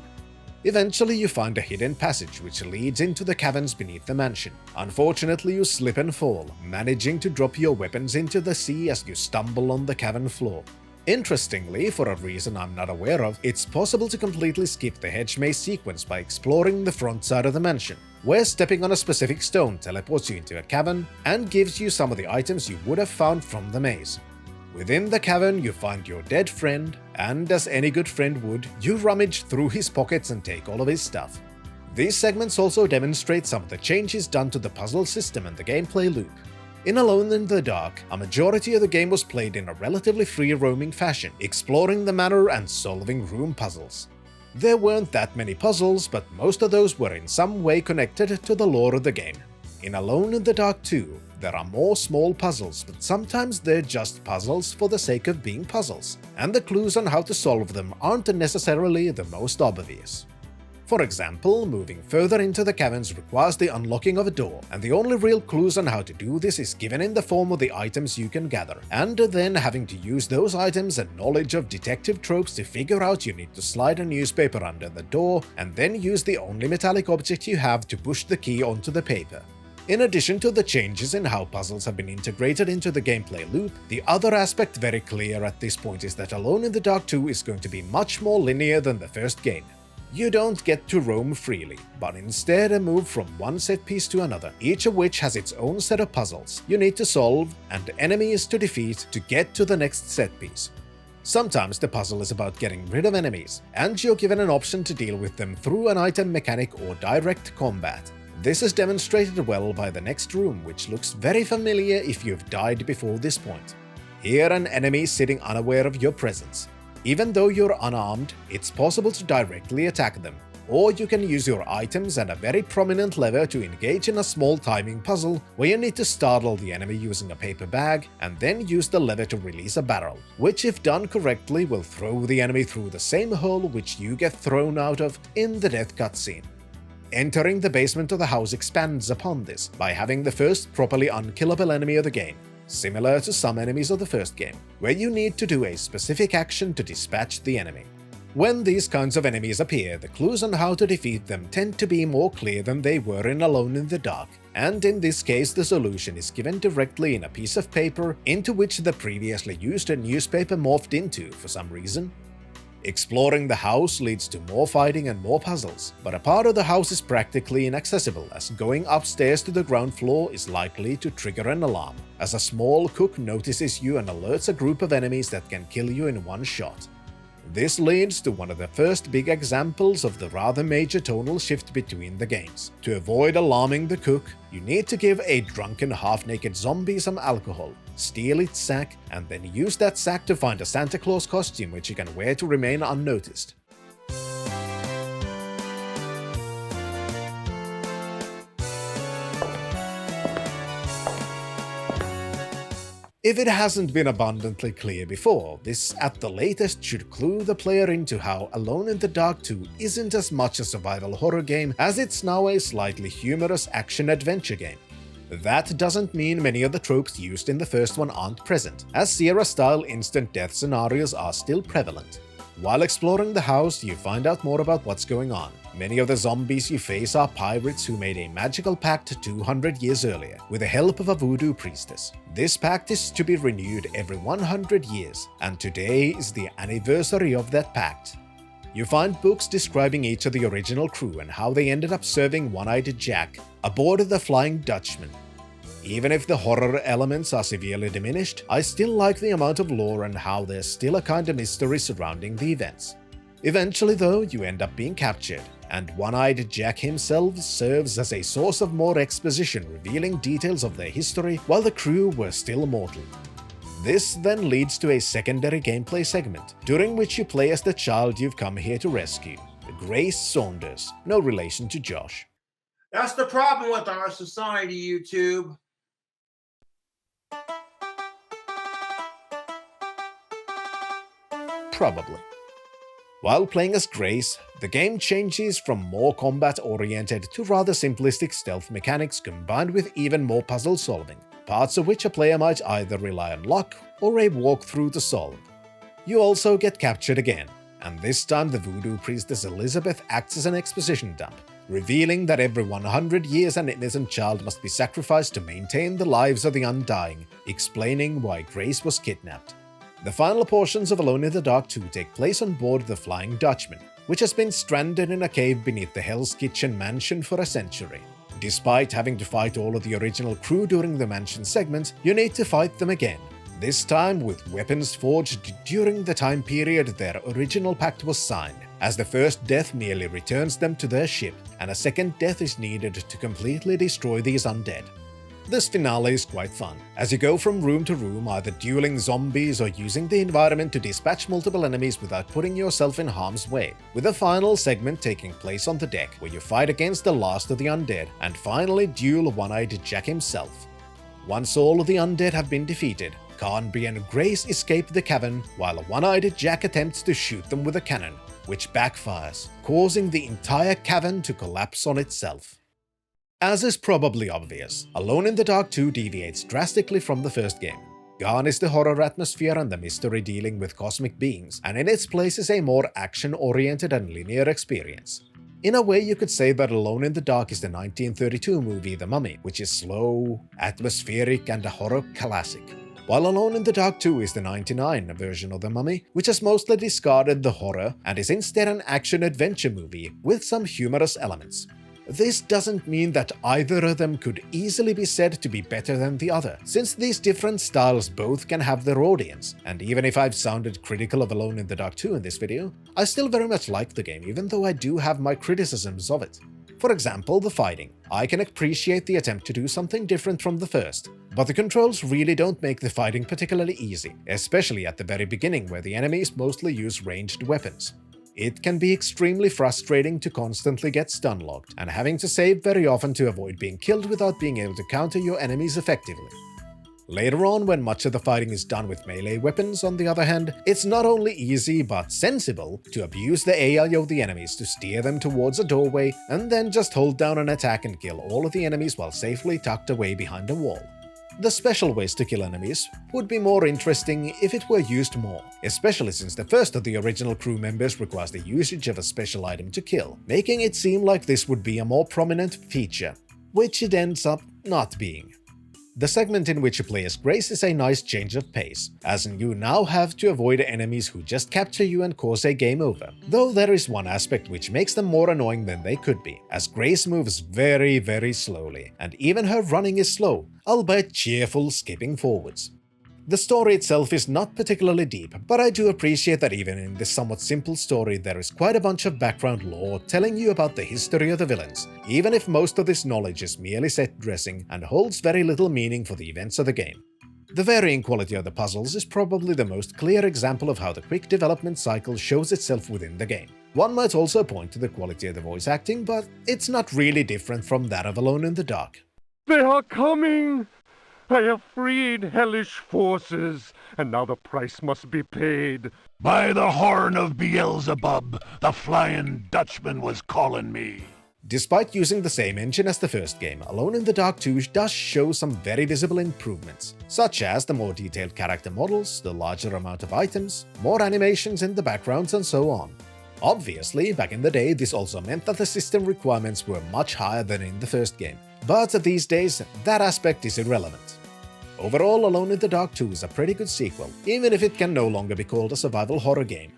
Eventually you find a hidden passage which leads into the caverns beneath the mansion. Unfortunately you slip and fall, managing to drop your weapons into the sea as you stumble on the cavern floor. Interestingly, for a reason I'm not aware of, it's possible to completely skip the hedge maze sequence by exploring the front side of the mansion, where stepping on a specific stone teleports you into a cavern and gives you some of the items you would have found from the maze. Within the cavern you find your dead friend, and as any good friend would, you rummage through his pockets and take all of his stuff. These segments also demonstrate some of the changes done to the puzzle system and the gameplay loop. In Alone in the Dark, a majority of the game was played in a relatively free-roaming fashion, exploring the manor and solving room puzzles. There weren't that many puzzles, but most of those were in some way connected to the lore of the game. In Alone in the Dark 2, there are more small puzzles, but sometimes they're just puzzles for the sake of being puzzles, and the clues on how to solve them aren't necessarily the most obvious. For example, moving further into the caverns requires the unlocking of a door, and the only real clues on how to do this is given in the form of the items you can gather, and then having to use those items and knowledge of detective tropes to figure out you need to slide a newspaper under the door, and then use the only metallic object you have to push the key onto the paper. In addition to the changes in how puzzles have been integrated into the gameplay loop, the other aspect very clear at this point is that Alone in the Dark 2 is going to be much more linear than the first game. You don't get to roam freely, but instead move from one set piece to another, each of which has its own set of puzzles you need to solve and enemies to defeat to get to the next set piece. Sometimes the puzzle is about getting rid of enemies, and you're given an option to deal with them through an item mechanic or direct combat. This is demonstrated well by the next room, which looks very familiar if you've died before this point. Here an enemy sitting unaware of your presence. Even though you're unarmed, it's possible to directly attack them, or you can use your items and a very prominent lever to engage in a small timing puzzle where you need to startle the enemy using a paper bag and then use the lever to release a barrel, which if done correctly will throw the enemy through the same hole which you get thrown out of in the death cutscene. Entering the basement of the house expands upon this by having the first properly unkillable enemy of the game, similar to some enemies of the first game, where you need to do a specific action to dispatch the enemy. When these kinds of enemies appear, the clues on how to defeat them tend to be more clear than they were in Alone in the Dark, and in this case the solution is given directly in a piece of paper into which the previously used newspaper morphed into for some reason. Exploring the house leads to more fighting and more puzzles, but a part of the house is practically inaccessible as going upstairs to the ground floor is likely to trigger an alarm, as a small cook notices you and alerts a group of enemies that can kill you in one shot. This leads to one of the first big examples of the rather major tonal shift between the games. To avoid alarming the cook, you need to give a drunken half-naked zombie some alcohol, steal its sack, and then use that sack to find a Santa Claus costume which you can wear to remain unnoticed. If it hasn't been abundantly clear before, this at the latest should clue the player into how Alone in the Dark 2 isn't as much a survival horror game as it's now a slightly humorous action-adventure game. That doesn't mean many of the tropes used in the first one aren't present, as Sierra-style instant death scenarios are still prevalent. While exploring the house, you find out more about what's going on. Many of the zombies you face are pirates who made a magical pact 200 years earlier, with the help of a voodoo priestess. This pact is to be renewed every 100 years, and today is the anniversary of that pact. You find books describing each of the original crew and how they ended up serving One-Eyed Jack aboard the Flying Dutchman. Even if the horror elements are severely diminished, I still like the amount of lore and how there's still a kind of mystery surrounding the events. Eventually though, you end up being captured, and One-Eyed Jack himself serves as a source of more exposition revealing details of their history while the crew were still mortal. This then leads to a secondary gameplay segment, during which you play as the child you've come here to rescue, Grace Saunders, no relation to Josh. That's the problem with our society, YouTube. Probably. While playing as Grace, the game changes from more combat-oriented to rather simplistic stealth mechanics combined with even more puzzle solving, parts of which a player might either rely on luck or a walkthrough to solve. You also get captured again, and this time the voodoo priestess Elizabeth acts as an exposition dump, revealing that every 100 years an innocent child must be sacrificed to maintain the lives of the undying, explaining why Grace was kidnapped. The final portions of Alone in the Dark 2 take place on board the Flying Dutchman, which has been stranded in a cave beneath the Hell's Kitchen mansion for a century. Despite having to fight all of the original crew during the mansion segment, you need to fight them again, this time with weapons forged during the time period their original pact was signed, as the first death merely returns them to their ship, and a second death is needed to completely destroy these undead. This finale is quite fun, as you go from room to room either dueling zombies or using the environment to dispatch multiple enemies without putting yourself in harm's way, with the final segment taking place on the deck, where you fight against the last of the undead and finally duel One-Eyed Jack himself. Once all of the undead have been defeated, Carnby and Grace escape the cavern while One-Eyed Jack attempts to shoot them with a cannon, which backfires, causing the entire cavern to collapse on itself. As is probably obvious, Alone in the Dark 2 deviates drastically from the first game. Gone is the horror atmosphere and the mystery dealing with cosmic beings, and in its place is a more action-oriented and linear experience. In a way, you could say that Alone in the Dark is the 1932 movie The Mummy, which is slow, atmospheric, and a horror classic, while Alone in the Dark 2 is the 1999 version of The Mummy, which has mostly discarded the horror and is instead an action-adventure movie with some humorous elements. This doesn't mean that either of them could easily be said to be better than the other, since these different styles both can have their audience, and even if I've sounded critical of Alone in the Dark 2 in this video, I still very much like the game, even though I do have my criticisms of it. For example, the fighting. I can appreciate the attempt to do something different from the first, but the controls really don't make the fighting particularly easy, especially at the very beginning where the enemies mostly use ranged weapons. It can be extremely frustrating to constantly get stun-locked, and having to save very often to avoid being killed without being able to counter your enemies effectively. Later on, when much of the fighting is done with melee weapons, on the other hand, it's not only easy but sensible to abuse the AI of the enemies to steer them towards a doorway and then just hold down an attack and kill all of the enemies while safely tucked away behind a wall. The special ways to kill enemies would be more interesting if it were used more, especially since the first of the original crew members requires the usage of a special item to kill, making it seem like this would be a more prominent feature, which it ends up not being. The segment in which you play as Grace is a nice change of pace, as you now have to avoid enemies who just capture you and cause a game over, though there is one aspect which makes them more annoying than they could be, as Grace moves very slowly, and even her running is slow, albeit cheerful skipping forwards. The story itself is not particularly deep, but I do appreciate that even in this somewhat simple story there is quite a bunch of background lore telling you about the history of the villains, even if most of this knowledge is merely set dressing and holds very little meaning for the events of the game. The varying quality of the puzzles is probably the most clear example of how the quick development cycle shows itself within the game. One might also point to the quality of the voice acting, but it's not really different from that of Alone in the Dark. They are coming! I have freed hellish forces, and now the price must be paid. By the horn of Beelzebub, the Flying Dutchman was calling me. Despite using the same engine as the first game, Alone in the Dark 2 does show some very visible improvements, such as the more detailed character models, the larger amount of items, more animations in the backgrounds, and so on. Obviously, back in the day, this also meant that the system requirements were much higher than in the first game, but these days, that aspect is irrelevant. Overall, Alone in the Dark 2 is a pretty good sequel, even if it can no longer be called a survival horror game.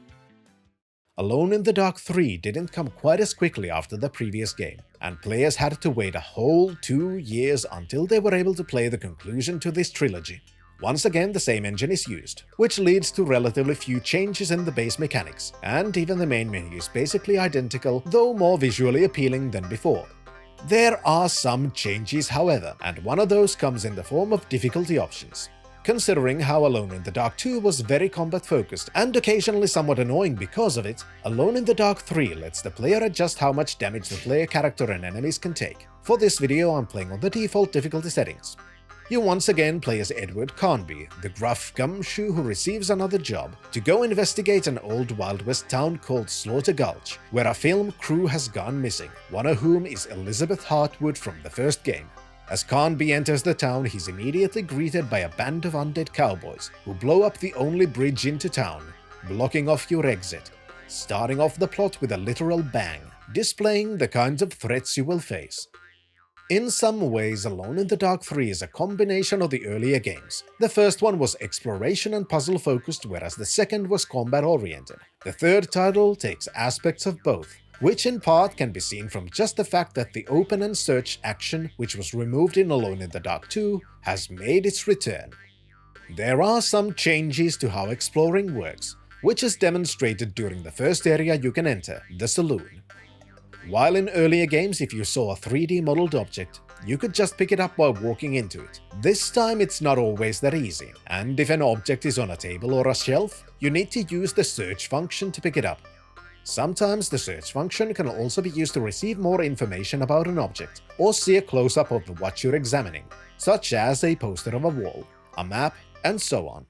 Alone in the Dark 3 didn't come quite as quickly after the previous game, and players had to wait a whole 2 years until they were able to play the conclusion to this trilogy. Once again, the same engine is used, which leads to relatively few changes in the base mechanics, and even the main menu is basically identical, though more visually appealing than before. There are some changes, however, and one of those comes in the form of difficulty options. Considering how Alone in the Dark 2 was very combat-focused and occasionally somewhat annoying because of it, Alone in the Dark 3 lets the player adjust how much damage the player character and enemies can take. For this video, I'm playing on the default difficulty settings. You once again play as Edward Carnby, the gruff gumshoe who receives another job to go investigate an old Wild West town called Slaughter Gulch, where a film crew has gone missing, one of whom is Elizabeth Hartwood from the first game. As Carnby enters the town, he's immediately greeted by a band of undead cowboys who blow up the only bridge into town, blocking off your exit, starting off the plot with a literal bang, displaying the kinds of threats you will face. In some ways, Alone in the Dark 3 is a combination of the earlier games. The first one was exploration and puzzle focused, whereas the second was combat oriented. The third title takes aspects of both, which in part can be seen from just the fact that the open and search action, which was removed in Alone in the Dark 2, has made its return. There are some changes to how exploring works, which is demonstrated during the first area you can enter, the saloon. While in earlier games, if you saw a 3D modeled object, you could just pick it up while walking into it. This time it's not always that easy, and if an object is on a table or a shelf, you need to use the search function to pick it up. Sometimes the search function can also be used to receive more information about an object, or see a close-up of what you're examining, such as a poster of a wall, a map, and so on.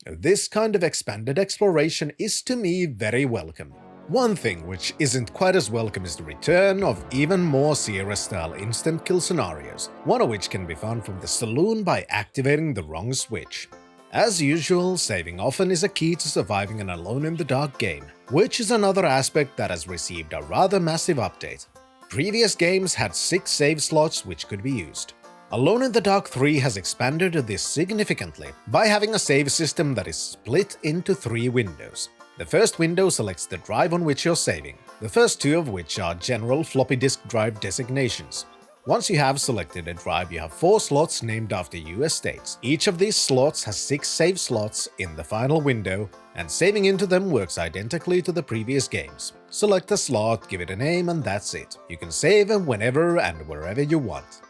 This kind of expanded exploration is to me very welcome. One thing which isn't quite as welcome is the return of even more Sierra-style instant kill scenarios, one of which can be found from the saloon by activating the wrong switch. As usual, saving often is a key to surviving an Alone in the Dark game, which is another aspect that has received a rather massive update. Previous games had 6 save slots which could be used. Alone in the Dark 3 has expanded this significantly by having a save system that is split into 3 windows. The first window selects the drive on which you're saving, the first 2 of which are general floppy disk drive designations. Once you have selected a drive, you have 4 slots named after US states. Each of these slots has 6 save slots in the final window, and saving into them works identically to the previous games. Select a slot, give it a name, and that's it. You can save whenever and wherever you want.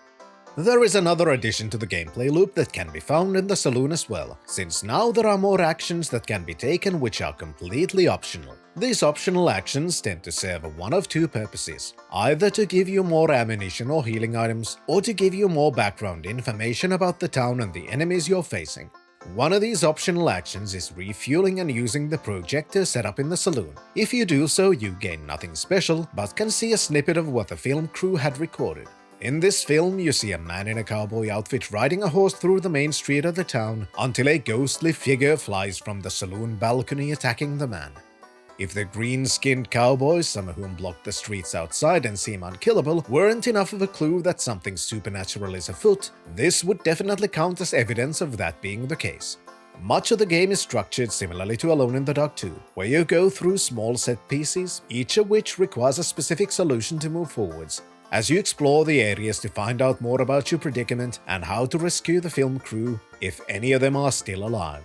There is another addition to the gameplay loop that can be found in the saloon as well, since now there are more actions that can be taken which are completely optional. These optional actions tend to serve one of 2 purposes, either to give you more ammunition or healing items, or to give you more background information about the town and the enemies you're facing. One of these optional actions is refueling and using the projector set up in the saloon. If you do so, you gain nothing special, but can see a snippet of what the film crew had recorded. In this film, you see a man in a cowboy outfit riding a horse through the main street of the town until a ghostly figure flies from the saloon balcony attacking the man. If the green-skinned cowboys, some of whom block the streets outside and seem unkillable, weren't enough of a clue that something supernatural is afoot, this would definitely count as evidence of that being the case. Much of the game is structured similarly to Alone in the Dark 2, where you go through small set pieces, each of which requires a specific solution to move forwards, as you explore the areas to find out more about your predicament and how to rescue the film crew, if any of them are still alive.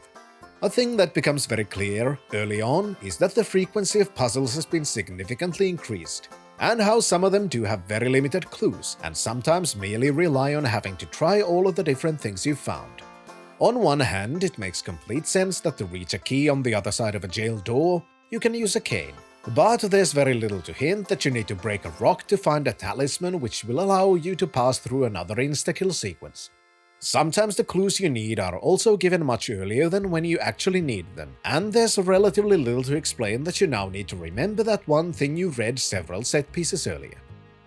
A thing that becomes very clear early on is that the frequency of puzzles has been significantly increased, and how some of them do have very limited clues, and sometimes merely rely on having to try all of the different things you've found. On one hand, it makes complete sense that to reach a key on the other side of a jail door, you can use a cane. But there's very little to hint that you need to break a rock to find a talisman which will allow you to pass through another insta-kill sequence. Sometimes the clues you need are also given much earlier than when you actually need them, and there's relatively little to explain that you now need to remember that one thing you read several set pieces earlier.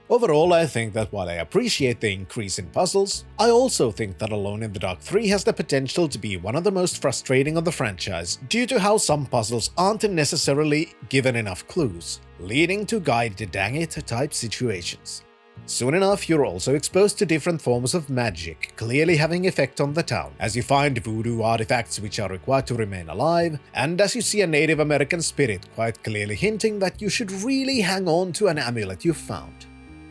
Overall, I think that while I appreciate the increase in puzzles, I also think that Alone in the Dark 3 has the potential to be one of the most frustrating of the franchise due to how some puzzles aren't necessarily given enough clues, leading to guide-dang-it type situations. Soon enough, you're also exposed to different forms of magic, clearly having effect on the town, as you find voodoo artifacts which are required to remain alive, and as you see a Native American spirit quite clearly hinting that you should really hang on to an amulet you've found.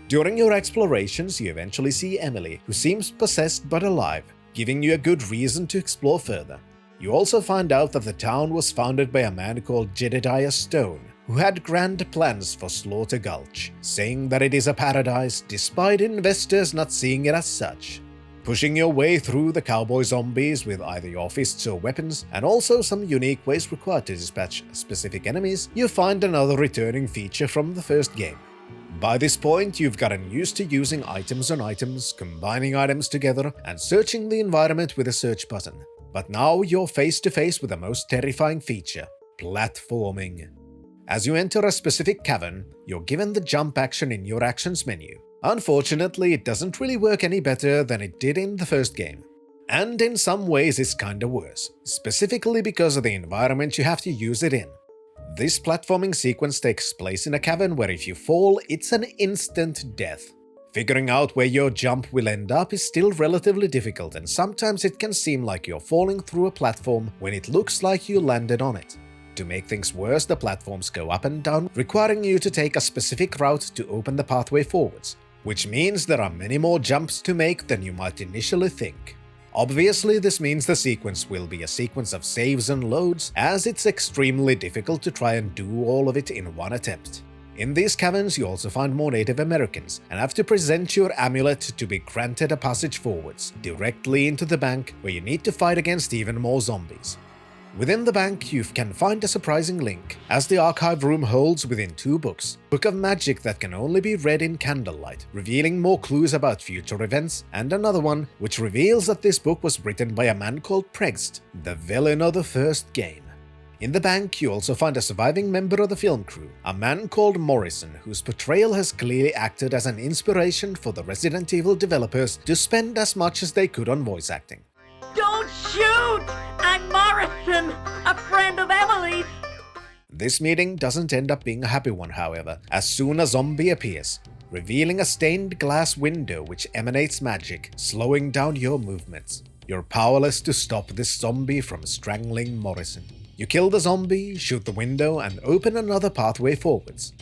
During your explorations, you eventually see Emily, who seems possessed but alive, giving you a good reason to explore further. You also find out that the town was founded by a man called Jedediah Stone, who had grand plans for Slaughter Gulch, saying that it is a paradise despite investors not seeing it as such. pushing your way through the cowboy zombies with either your fists or weapons, and also some unique ways required to dispatch specific enemies, you find another returning feature from the first game. By this point, you've gotten used to using items on items, combining items together, and searching the environment with a search button. But now you're face to face with the most terrifying feature: platforming. As you enter a specific cavern, you're given the jump action in your actions menu. Unfortunately, it doesn't really work any better than it did in the first game. And in some ways it's kinda worse, specifically because of the environment you have to use it in. This platforming sequence takes place in a cavern where if you fall, it's an instant death. Figuring out where your jump will end up is still relatively difficult, and sometimes it can seem like you're falling through a platform when it looks like you landed on it. To make things worse, the platforms go up and down, requiring you to take a specific route to open the pathway forwards, which means there are many more jumps to make than you might initially think. Obviously, this means the sequence will be a sequence of saves and loads, as it's extremely difficult to try and do all of it in one attempt. In these caverns, you also find more Native Americans, and have to present your amulet to be granted a passage forwards, directly into the bank, where you need to fight against even more zombies. Within the bank, you can find a surprising link, as the archive room holds within 2 books, Book of Magic that can only be read in candlelight, revealing more clues about future events, and another one which reveals that this book was written by a man called Pregst, the villain of the first game. In the bank, you also find a surviving member of the film crew, a man called Morrison, whose portrayal has clearly acted as an inspiration for the Resident Evil developers to spend as much as they could on voice acting. Don't shoot! I'm Morrison, a friend of Emily's. This meeting doesn't end up being a happy one, however, as soon a zombie appears, revealing a stained glass window which emanates magic, slowing down your movements. You're powerless to stop this zombie from strangling Morrison. You kill the zombie, shoot the window, and open another pathway forwards.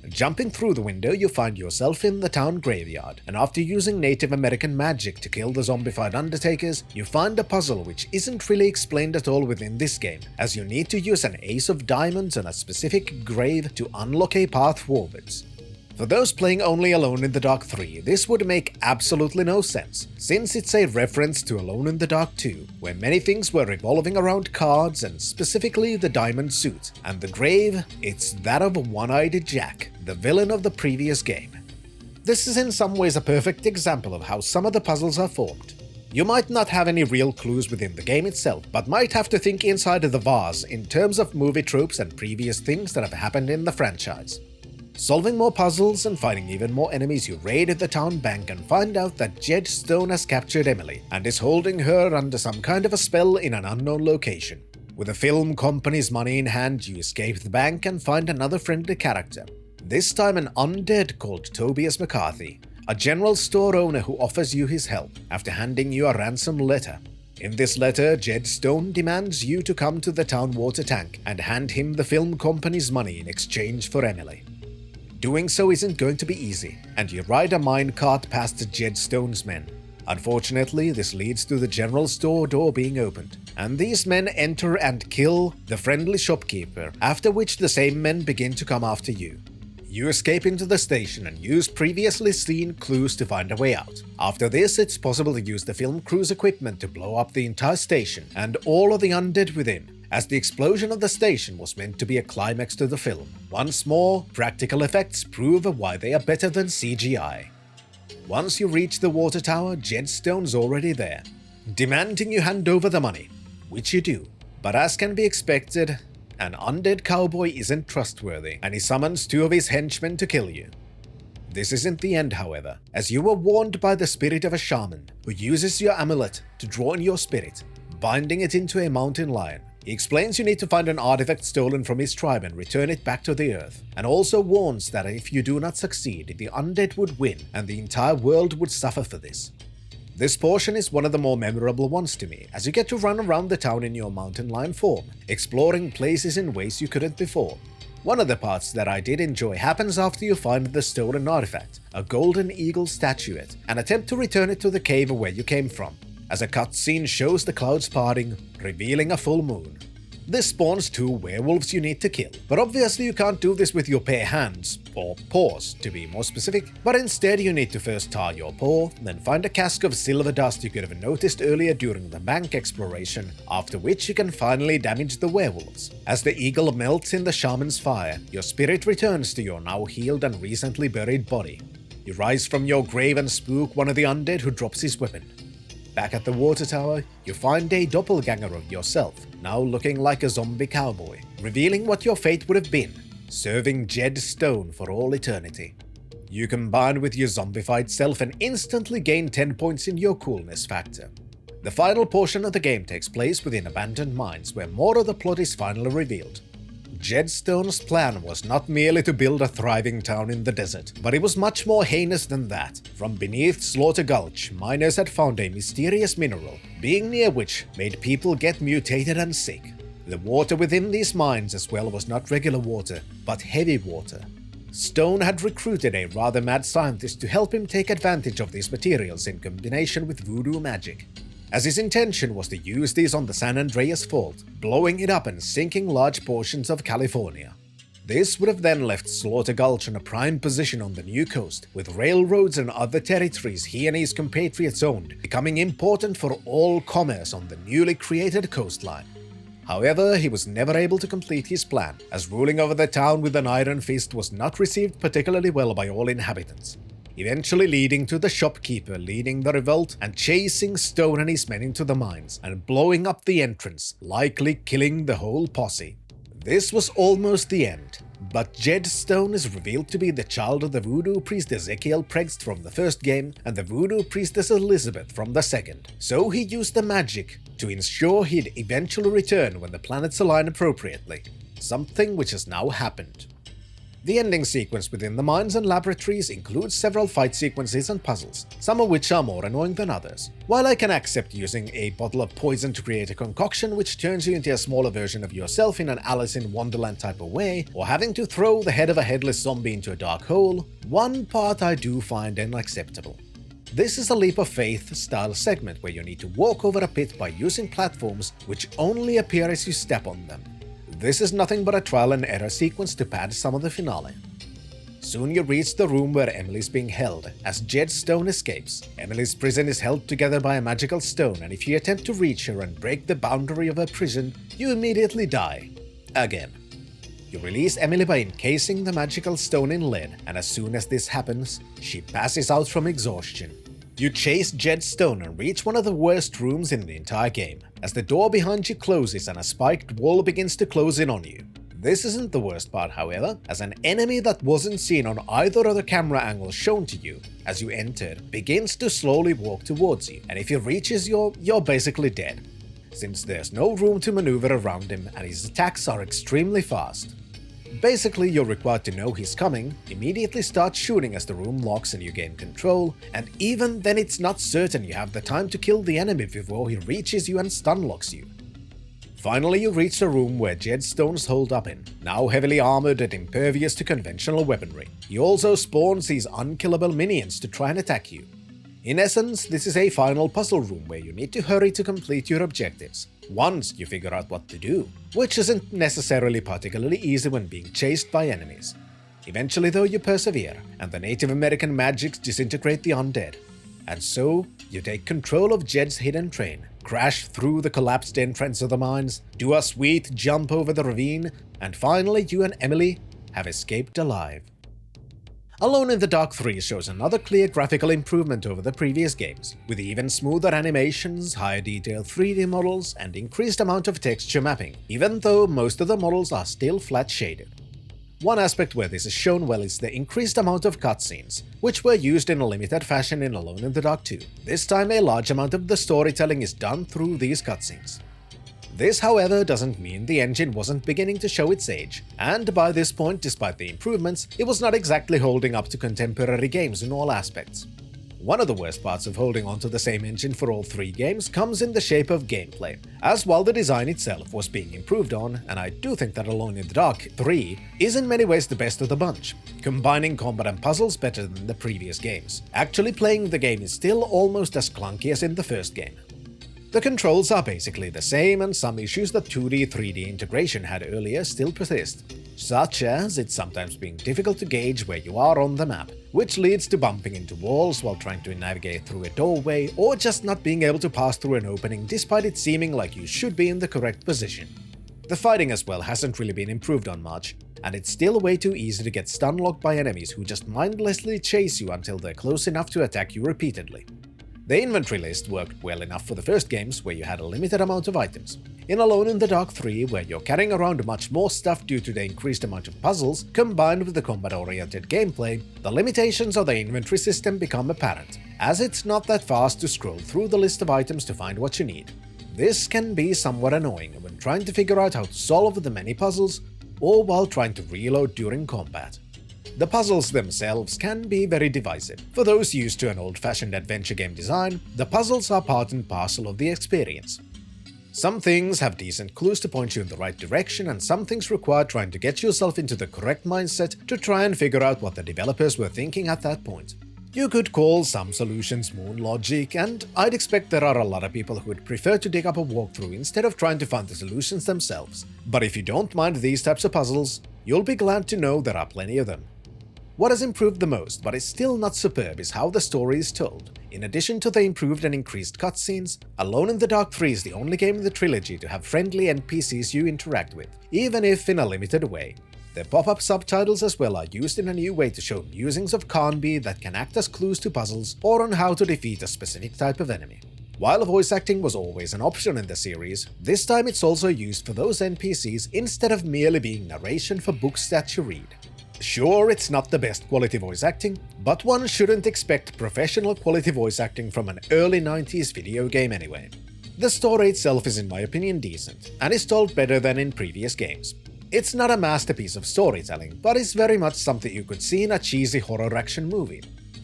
Jumping through the window, you find yourself in the town graveyard, and after using Native American magic to kill the zombified undertakers, you find a puzzle which isn't really explained at all within this game, as you need to use an ace of diamonds on a specific grave to unlock a path forwards. For those playing only Alone in the Dark 3, this would make absolutely no sense, since it's a reference to Alone in the Dark 2, where many things were revolving around cards and specifically the diamond suit, and the grave, it's that of One-Eyed Jack, the villain of the previous game. This is in some ways a perfect example of how some of the puzzles are formed. You might not have any real clues within the game itself, but might have to think inside of the vase in terms of movie tropes and previous things that have happened in the franchise. Solving more puzzles and fighting even more enemies, you raid the town bank and find out that Jed Stone has captured Emily and is holding her under some kind of a spell in an unknown location. With the film company's money in hand, you escape the bank and find another friendly character, this time an undead called Tobias McCarthy, a general store owner who offers you his help after handing you a ransom letter. In this letter, Jed Stone demands you to come to the town water tank and hand him the film company's money in exchange for Emily. Doing so isn't going to be easy, and you ride a minecart past Jed Stone's men. Unfortunately, this leads to the general store door being opened, and these men enter and kill the friendly shopkeeper, after which the same men begin to come after you. You escape into the station and use previously seen clues to find a way out. After this, it's possible to use the film crew's equipment to blow up the entire station and all of the undead within, as the explosion of the station was meant to be a climax to the film. Once more, practical effects prove why they are better than CGI. Once you reach the water tower, Jed Stone's already there, demanding you hand over the money, which you do. But as can be expected, an undead cowboy isn't trustworthy, and he summons 2 of his henchmen to kill you. This isn't the end, however, as you were warned by the spirit of a shaman, who uses your amulet to draw in your spirit, binding it into a mountain lion. He explains you need to find an artifact stolen from his tribe and return it back to the earth, and also warns that if you do not succeed, the undead would win and the entire world would suffer for this. This portion is one of the more memorable ones to me, as you get to run around the town in your mountain lion form, exploring places in ways you couldn't before. One of the parts that I did enjoy happens after you find the stolen artifact, a golden eagle statuette, and attempt to return it to the cave where you came from, as a cutscene shows the clouds parting, revealing a full moon. This spawns 2 werewolves you need to kill, but obviously you can't do this with your bare hands, or paws to be more specific, but instead you need to first tar your paw, then find a cask of silver dust you could have noticed earlier during the bank exploration, after which you can finally damage the werewolves. As the eagle melts in the shaman's fire, your spirit returns to your now healed and recently buried body. You rise from your grave and spook one of the undead who drops his weapon. Back at the water tower, you find a doppelganger of yourself, now looking like a zombie cowboy, revealing what your fate would have been, serving Jed Stone for all eternity. You combine with your zombified self and instantly gain 10 points in your coolness factor. The final portion of the game takes place within abandoned mines, where more of the plot is finally revealed. Jed Stone's plan was not merely to build a thriving town in the desert, but it was much more heinous than that. From beneath Slaughter Gulch, miners had found a mysterious mineral, being near which made people get mutated and sick. The water within these mines as well was not regular water, but heavy water. Stone had recruited a rather mad scientist to help him take advantage of these materials in combination with voodoo magic, as his intention was to use these on the San Andreas Fault, blowing it up and sinking large portions of California. This would have then left Slaughter Gulch in a prime position on the new coast, with railroads and other territories he and his compatriots owned, becoming important for all commerce on the newly created coastline. However, he was never able to complete his plan, as ruling over the town with an iron fist was not received particularly well by all inhabitants, eventually leading to the shopkeeper leading the revolt and chasing Stone and his men into the mines and blowing up the entrance, likely killing the whole posse. This was almost the end, but Jed Stone is revealed to be the child of the voodoo priest Ezekiel Pregst from the first game and the voodoo priestess Elizabeth from the second, so he used the magic to ensure he'd eventually return when the planets align appropriately, something which has now happened. The ending sequence within the mines and laboratories includes several fight sequences and puzzles, some of which are more annoying than others. While I can accept using a bottle of poison to create a concoction which turns you into a smaller version of yourself in an Alice in Wonderland type of way, or having to throw the head of a headless zombie into a dark hole, one part I do find unacceptable. This is a leap of faith style segment where you need to walk over a pit by using platforms which only appear as you step on them. This is nothing but a trial and error sequence to pad some of the finale. Soon you reach the room where Emily's being held, as Jed Stone escapes. Emily's prison is held together by a magical stone, and if you attempt to reach her and break the boundary of her prison, you immediately die. Again. You release Emily by encasing the magical stone in lead, and as soon as this happens, she passes out from exhaustion. You chase Jed Stone and reach one of the worst rooms in the entire game, as the door behind you closes and a spiked wall begins to close in on you. This isn't the worst part, however, as an enemy that wasn't seen on either of the camera angles shown to you as you entered begins to slowly walk towards you, and if he reaches you, you're basically dead, since there's no room to maneuver around him and his attacks are extremely fast. Basically, you're required to know he's coming, immediately start shooting as the room locks and you gain control, and even then it's not certain you have the time to kill the enemy before he reaches you and stunlocks you. Finally, you reach the room where Jed Stone's holed up in, now heavily armored and impervious to conventional weaponry. He also spawns these unkillable minions to try and attack you. In essence, this is a final puzzle room where you need to hurry to complete your objectives, once you figure out what to do, which isn't necessarily particularly easy when being chased by enemies. Eventually though you persevere, and the Native American magics disintegrate the undead. And so, you take control of Jed's hidden train, crash through the collapsed entrance of the mines, do a sweet jump over the ravine, and finally you and Emily have escaped alive. Alone in the Dark 3 shows another clear graphical improvement over the previous games, with even smoother animations, higher detail 3D models, and increased amount of texture mapping, even though most of the models are still flat shaded. One aspect where this is shown well is the increased amount of cutscenes, which were used in a limited fashion in Alone in the Dark 2. This time a large amount of the storytelling is done through these cutscenes. This, however, doesn't mean the engine wasn't beginning to show its age, and by this point, despite the improvements, it was not exactly holding up to contemporary games in all aspects. One of the worst parts of holding onto the same engine for all 3 games comes in the shape of gameplay, as while the design itself was being improved on, and I do think that Alone in the Dark 3 is in many ways the best of the bunch, combining combat and puzzles better than the previous games. Actually playing the game is still almost as clunky as in the first game. The controls are basically the same, and some issues that 2D 3D integration had earlier still persist, such as it sometimes being difficult to gauge where you are on the map, which leads to bumping into walls while trying to navigate through a doorway, or just not being able to pass through an opening despite it seeming like you should be in the correct position. The fighting as well hasn't really been improved on much, and it's still way too easy to get stun locked by enemies who just mindlessly chase you until they're close enough to attack you repeatedly. The inventory list worked well enough for the first games, where you had a limited amount of items. In Alone in the Dark 3, where you're carrying around much more stuff due to the increased amount of puzzles, combined with the combat-oriented gameplay, the limitations of the inventory system become apparent, as it's not that fast to scroll through the list of items to find what you need. This can be somewhat annoying when trying to figure out how to solve the many puzzles, or while trying to reload during combat. The puzzles themselves can be very divisive. For those used to an old-fashioned adventure game design, the puzzles are part and parcel of the experience. Some things have decent clues to point you in the right direction, and some things require trying to get yourself into the correct mindset to try and figure out what the developers were thinking at that point. You could call some solutions moon logic, and I'd expect there are a lot of people who would prefer to dig up a walkthrough instead of trying to find the solutions themselves. But if you don't mind these types of puzzles, you'll be glad to know there are plenty of them. What has improved the most, but is still not superb, is how the story is told. In addition to the improved and increased cutscenes, Alone in the Dark 3 is the only game in the trilogy to have friendly NPCs you interact with, even if in a limited way. The pop-up subtitles as well are used in a new way to show musings of Carnby that can act as clues to puzzles or on how to defeat a specific type of enemy. While voice acting was always an option in the series, this time it's also used for those NPCs instead of merely being narration for books that you read. Sure, it's not the best quality voice acting, but one shouldn't expect professional quality voice acting from an early 90s video game anyway. The story itself is in my opinion decent, and is told better than in previous games. It's not a masterpiece of storytelling, but is very much something you could see in a cheesy horror action movie.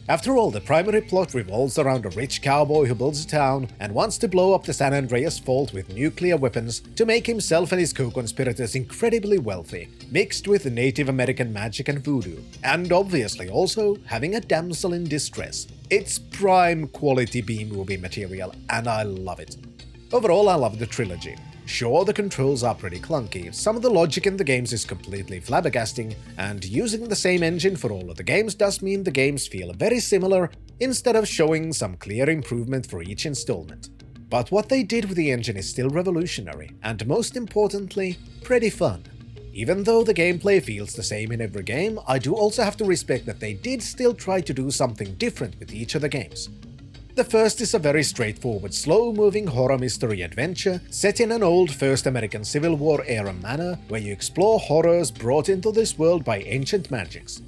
After all, the primary plot revolves around a rich cowboy who builds a town and wants to blow up the San Andreas Fault with nuclear weapons to make himself and his co-conspirators incredibly wealthy, mixed with Native American magic and voodoo, and obviously also having a damsel in distress. It's prime quality B-movie material, and I love it. Overall, I love the trilogy. Sure, the controls are pretty clunky, some of the logic in the games is completely flabbergasting, and using the same engine for all of the games does mean the games feel very similar instead of showing some clear improvement for each installment. But what they did with the engine is still revolutionary, and most importantly, pretty fun. Even though the gameplay feels the same in every game, I do also have to respect that they did still try to do something different with each of the games. The first is a very straightforward, slow-moving horror mystery adventure set in an old First American Civil War era manor where you explore horrors brought into this world by ancient magics.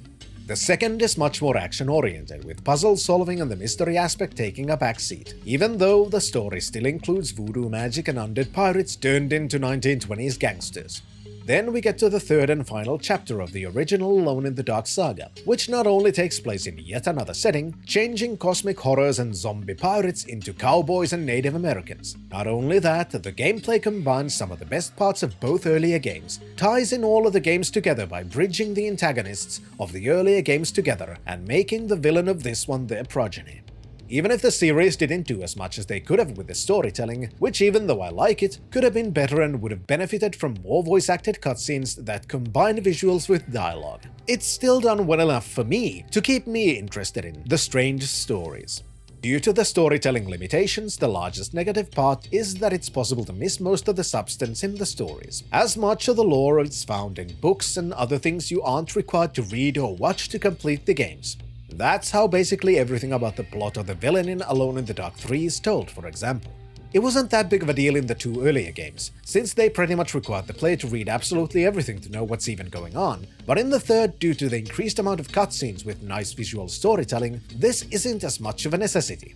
The second is much more action-oriented, with puzzle solving and the mystery aspect taking a backseat, even though the story still includes voodoo magic and undead pirates turned into 1920s gangsters. Then we get to the third and final chapter of the original Alone in the Dark saga, which not only takes place in yet another setting, changing cosmic horrors and zombie pirates into cowboys and Native Americans. Not only that, the gameplay combines some of the best parts of both earlier games, ties in all of the games together by bridging the antagonists of the earlier games together and making the villain of this one their progeny. Even if the series didn't do as much as they could have with the storytelling, which even though I like it, could have been better and would have benefited from more voice-acted cutscenes that combine visuals with dialogue. It's still done well enough for me to keep me interested in the strange stories. Due to the storytelling limitations, the largest negative part is that it's possible to miss most of the substance in the stories, as much of the lore is found in books and other things you aren't required to read or watch to complete the games. That's how basically everything about the plot of the villain in Alone in the Dark 3 is told, for example. It wasn't that big of a deal in the two earlier games, since they pretty much required the player to read absolutely everything to know what's even going on, but in the third, due to the increased amount of cutscenes with nice visual storytelling, this isn't as much of a necessity.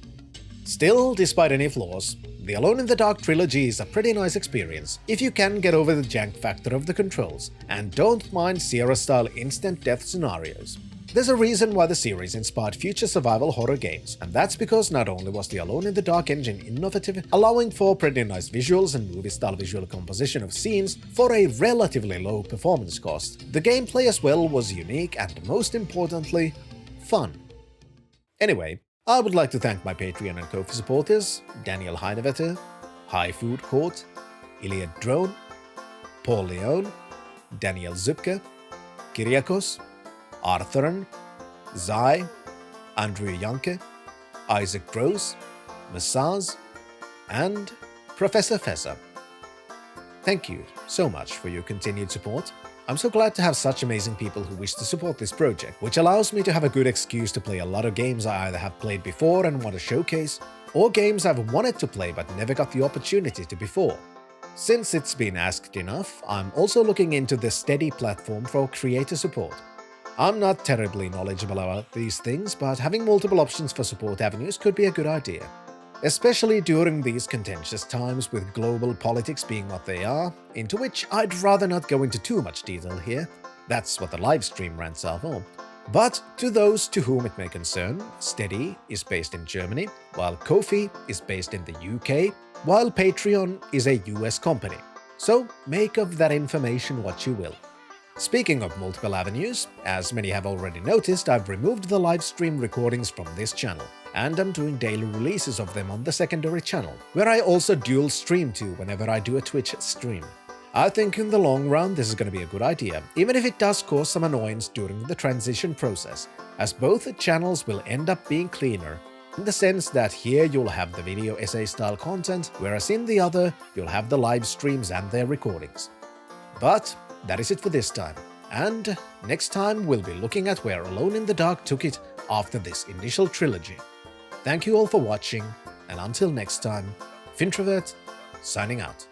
Still, despite any flaws, the Alone in the Dark trilogy is a pretty nice experience if you can get over the jank factor of the controls, and don't mind Sierra-style instant death scenarios. There's a reason why the series inspired future survival horror games, and that's because not only was the Alone in the Dark engine innovative, allowing for pretty nice visuals and movie-style visual composition of scenes for a relatively low performance cost, the gameplay as well was unique and, most importantly, fun. Anyway, I would like to thank my Patreon and Ko-fi supporters, Daniel Heinevetter, High Food Court, Iliad Drone, Paul Leone, Daniel Zupke, Kyriakos, Arthuran, Zai, Andrew Janke, Isaac Gross, Massaz, and Professor Fessa. Thank you so much for your continued support. I'm so glad to have such amazing people who wish to support this project, which allows me to have a good excuse to play a lot of games I either have played before and want to showcase, or games I've wanted to play but never got the opportunity to before. Since it's been asked enough, I'm also looking into the Steady platform for creator support. I'm not terribly knowledgeable about these things, but having multiple options for support avenues could be a good idea. Especially during these contentious times with global politics being what they are, into which I'd rather not go into too much detail here. That's what the livestream rants are for. But to those to whom it may concern, Steady is based in Germany, while Ko-fi is based in the UK, while Patreon is a US company. So make of that information what you will. Speaking of multiple avenues, as many have already noticed, I've removed the livestream recordings from this channel, and I'm doing daily releases of them on the secondary channel, where I also dual stream to whenever I do a Twitch stream. I think in the long run this is going to be a good idea, even if it does cause some annoyance during the transition process, as both channels will end up being cleaner, in the sense that here you'll have the video essay style content, whereas in the other you'll have the live streams and their recordings. But that is it for this time, and next time we'll be looking at where Alone in the Dark took it after this initial trilogy. Thank you all for watching, and until next time, Fintrovert, signing out.